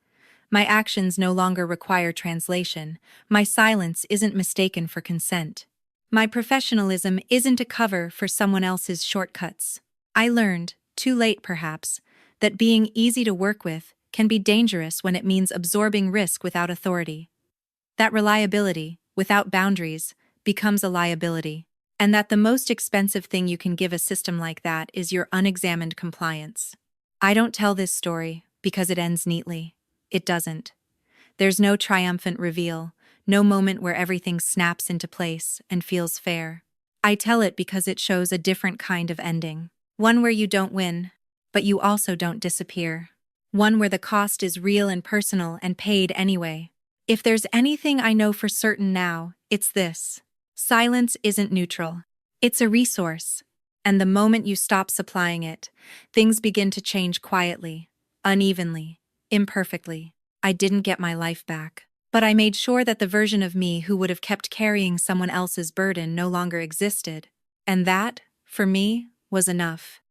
My actions no longer require translation. My silence isn't mistaken for consent. My professionalism isn't a cover for someone else's shortcuts. I learned, too late perhaps, that being easy to work with can be dangerous when it means absorbing risk without authority. That reliability, without boundaries, becomes a liability. And that the most expensive thing you can give a system like that is your unexamined compliance. I don't tell this story because it ends neatly. It doesn't. There's no triumphant reveal, no moment where everything snaps into place and feels fair. I tell it because it shows a different kind of ending. One where you don't win, but you also don't disappear. One where the cost is real and personal and paid anyway. If there's anything I know for certain now, it's this. Silence isn't neutral. It's a resource. And the moment you stop supplying it, things begin to change quietly, unevenly, imperfectly. I didn't get my life back. But I made sure that the version of me who would have kept carrying someone else's burden no longer existed. And that, for me, was enough.